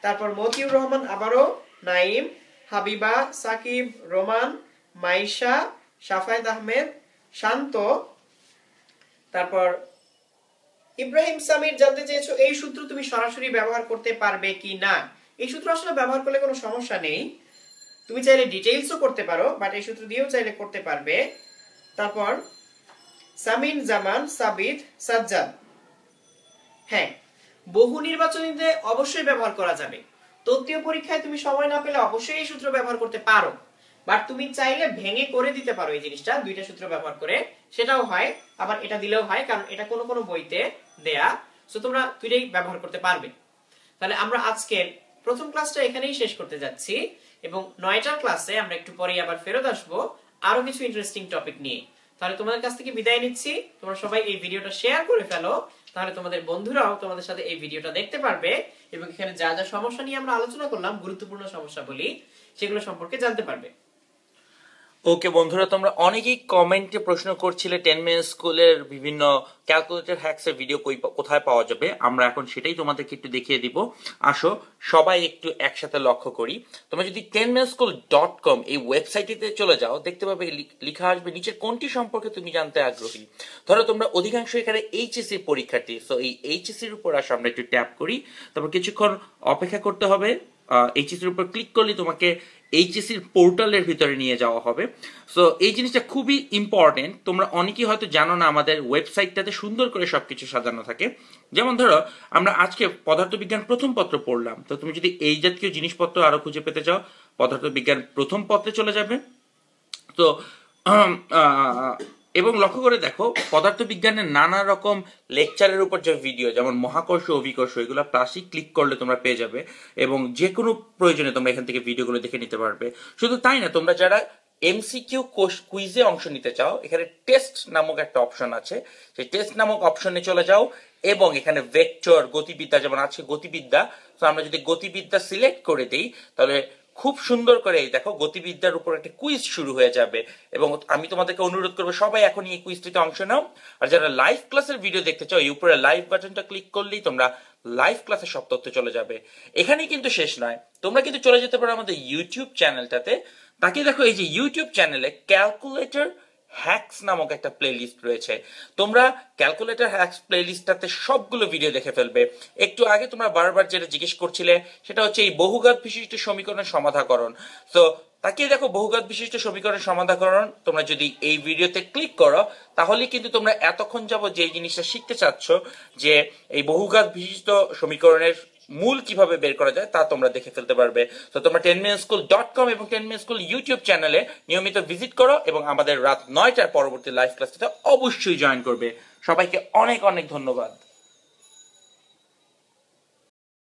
তারপর মতিউর রহমান, আবারও নাইম, হাবিবা, সাকিব, রোমান, মাইশা, শাফায়েত আহমেদ, শান্ত, তারপর ইব্রাহিম সামির জানতে চেয়েছো এই সূত্র তুমি সরাসরি ব্যবহার করতে পারবে কি না। এই সূত্র আসলে ব্যবহার করলে কোনো সমস্যা নেই, তুমি চাইলে ডিটেইলসও করতে পারো, বাট এই সূত্র দিয়েও চাইলে করতে পারবে। তারপর সামিন জামান, সাবিত, সাজ্জাদ, হ্যাঁ বহু নির্বাচনীতে অবশ্যই ব্যবহার করা যাবে। তত্ত্বীয় পরীক্ষায় তুমি সময় না পেলে অবশ্যই এই সূত্র ব্যবহার করতে পারো, বাট তুমি চাইলে ভেঙে করে দিতে পারো এই জিনিসটা দুইটা সূত্র ব্যবহার করে, সেটাও হয়, আবার এটা দিলেও হয়, কারণ এটা কোনো কোনো বইতে দেয়া। সো তোমরা দুইটাই ব্যবহার করতে পারবে। তাহলে আমরা আজকের প্রথম ক্লাসটা এখানেই শেষ করতে যাচ্ছি, এবং 9টার ক্লাসে আমরা একটু পরেই আবার ফেরত আসবো আরো কিছু ইন্টারেস্টিং টপিক নিয়ে। তাহলে তোমাদের কাছ থেকে বিদায় নিচ্ছি। তোমরা সবাই এই ভিডিওটা শেয়ার করে ফেলো, তাহলে তোমাদের বন্ধুরাও তোমাদের সাথে এই ভিডিওটা দেখতে পারবে, এবং এখানে যা যা সমস্যা নিয়ে আমরা আলোচনা করলাম, গুরুত্বপূর্ণ সমস্যা বলি, সেগুলো সম্পর্কে জানতে পারবে। ওকে বন্ধুরা, তোমরা অনেকেই কমেন্টে প্রশ্ন করছিলে 10 মিনিট স্কুলের বিভিন্ন ক্যালকুলেটর হ্যাকস এর ভিডিও কোথায় পাওয়া যাবে। আমরা এখন সেটাই তোমাদেরকে একটু দেখিয়ে দিব। আসো সবাই একটু একসাথে লক্ষ্য করি। তোমরা যদি 10minuteschool.com এই ওয়েবসাইটটিতে চলে যাও, দেখতে পাবে লেখা আসবে নিচে কোনটি সম্পর্কে তুমি জানতে আগ্রহী। ধরো তোমরা অধিকাংশ এখানে এইচএসসি পরীক্ষার্থী, সো এই এইচএসসি এর উপর আসো, আমরা একটু ট্যাপ করি, তারপর কিছুক্ষণ অপেক্ষা করতে হবে। এইচএসসি এর উপর ক্লিক করলে তোমাকে এইচএসসি পোর্টালের ভিতরে নিয়ে যাওয়া হবে। সো এই জিনিসটা খুবই ইম্পর্টেন্ট। তোমরা অনেকেই হয়তো জানো না আমাদের ওয়েবসাইটটাতে সুন্দর করে সবকিছু সাজানো থাকে। যেমন ধরো আমরা আজকে পদার্থবিজ্ঞান প্রথম পত্র পড়লাম, তো তুমি যদি এই জাতীয় জিনিসপত্র আরো খুঁজে পেতে চাও পদার্থবিজ্ঞান প্রথম পত্রে চলে যাবে। তো এবং লক্ষ্য করে দেখো পদার্থবিজ্ঞানের নানা রকম লেকচারের উপর যে ভিডিও, যেমন মহাকর্ষ, অভিকর্ষ, এগুলো প্লাসই ক্লিক করলে তোমরা পেয়ে যাবে, এবং যে কোনো প্রয়োজনে তোমরা এখান থেকে ভিডিওগুলো দেখে নিতে পারবে। শুধু তাই না, তোমরা যারা এমসিকিউ কুইজে অংশ নিতে চাও, এখানে টেস্ট নামক একটা অপশন আছে, সেই টেস্ট নামক অপশনে চলে যাও, এবং এখানে ভেক্টর, গতিবিদ্যা, যেমন আছে গতিবিদ্যা, তো আমরা যদি গতিবিদ্যা সিলেক্ট করে দিই তাহলে খুব সুন্দর করে দেখো গতিবিদ্যার উপর একটা কুইজ শুরু হয়ে যাবে। এবং আমি তোমাদেরকে অনুরোধ করবো সবাই এখনই এই কুইজটিতে অংশ নাও। আর যারা লাইভ ক্লাসের ভিডিও দেখতে চাও, এই উপরে লাইভ বাটনটা ক্লিক করলেই তোমরা লাইভ ক্লাসের সব তথ্য চলে যাবে। এখানেই কিন্তু শেষ নয়, তোমরা কিন্তু চলে যেতে পারো আমাদের ইউটিউব চ্যানেলটাতে। তাকে দেখো এই যে ইউটিউব চ্যানেলে ক্যালকুলেটর হ্যাকস নামক একটা প্লেলিস্ট রয়েছে। তোমরা ক্যালকুলেটর হ্যাকস প্লেলিস্টটাতে সবগুলো ভিডিও দেখে ফেলবে। একটু আগে তোমরা বারবার যেটা জিজ্ঞেস করছিলে সেটা হচ্ছে এই বহুঘাত বিশিষ্ট সমীকরণের সমাধাকরণ। তো তাকিয়ে দেখো বহুঘাত বিশিষ্ট সমীকরণের সমাধাকরণ, তোমরা যদি এই ভিডিওতে ক্লিক করো তাহলে কিন্তু তোমরা এতক্ষণ যাবত যে জিনিসটা শিখতে চাচ্ছ, যে এই বহুঘাত বিশিষ্ট সমীকরণের মূল কিভাবে বের করা যায়, তা তোমরা দেখে ফেলতে পারবে। তো তোমরা 10minuteschool.com এবং 10minuteschool ইউটিউব চ্যানেলে নিয়মিত ভিজিট করো, এবং আমাদের রাত 9টার পরবর্তী লাইভ ক্লাসটাতে অবশ্যই জয়েন করবে। সবাইকে অনেক অনেক ধন্যবাদ।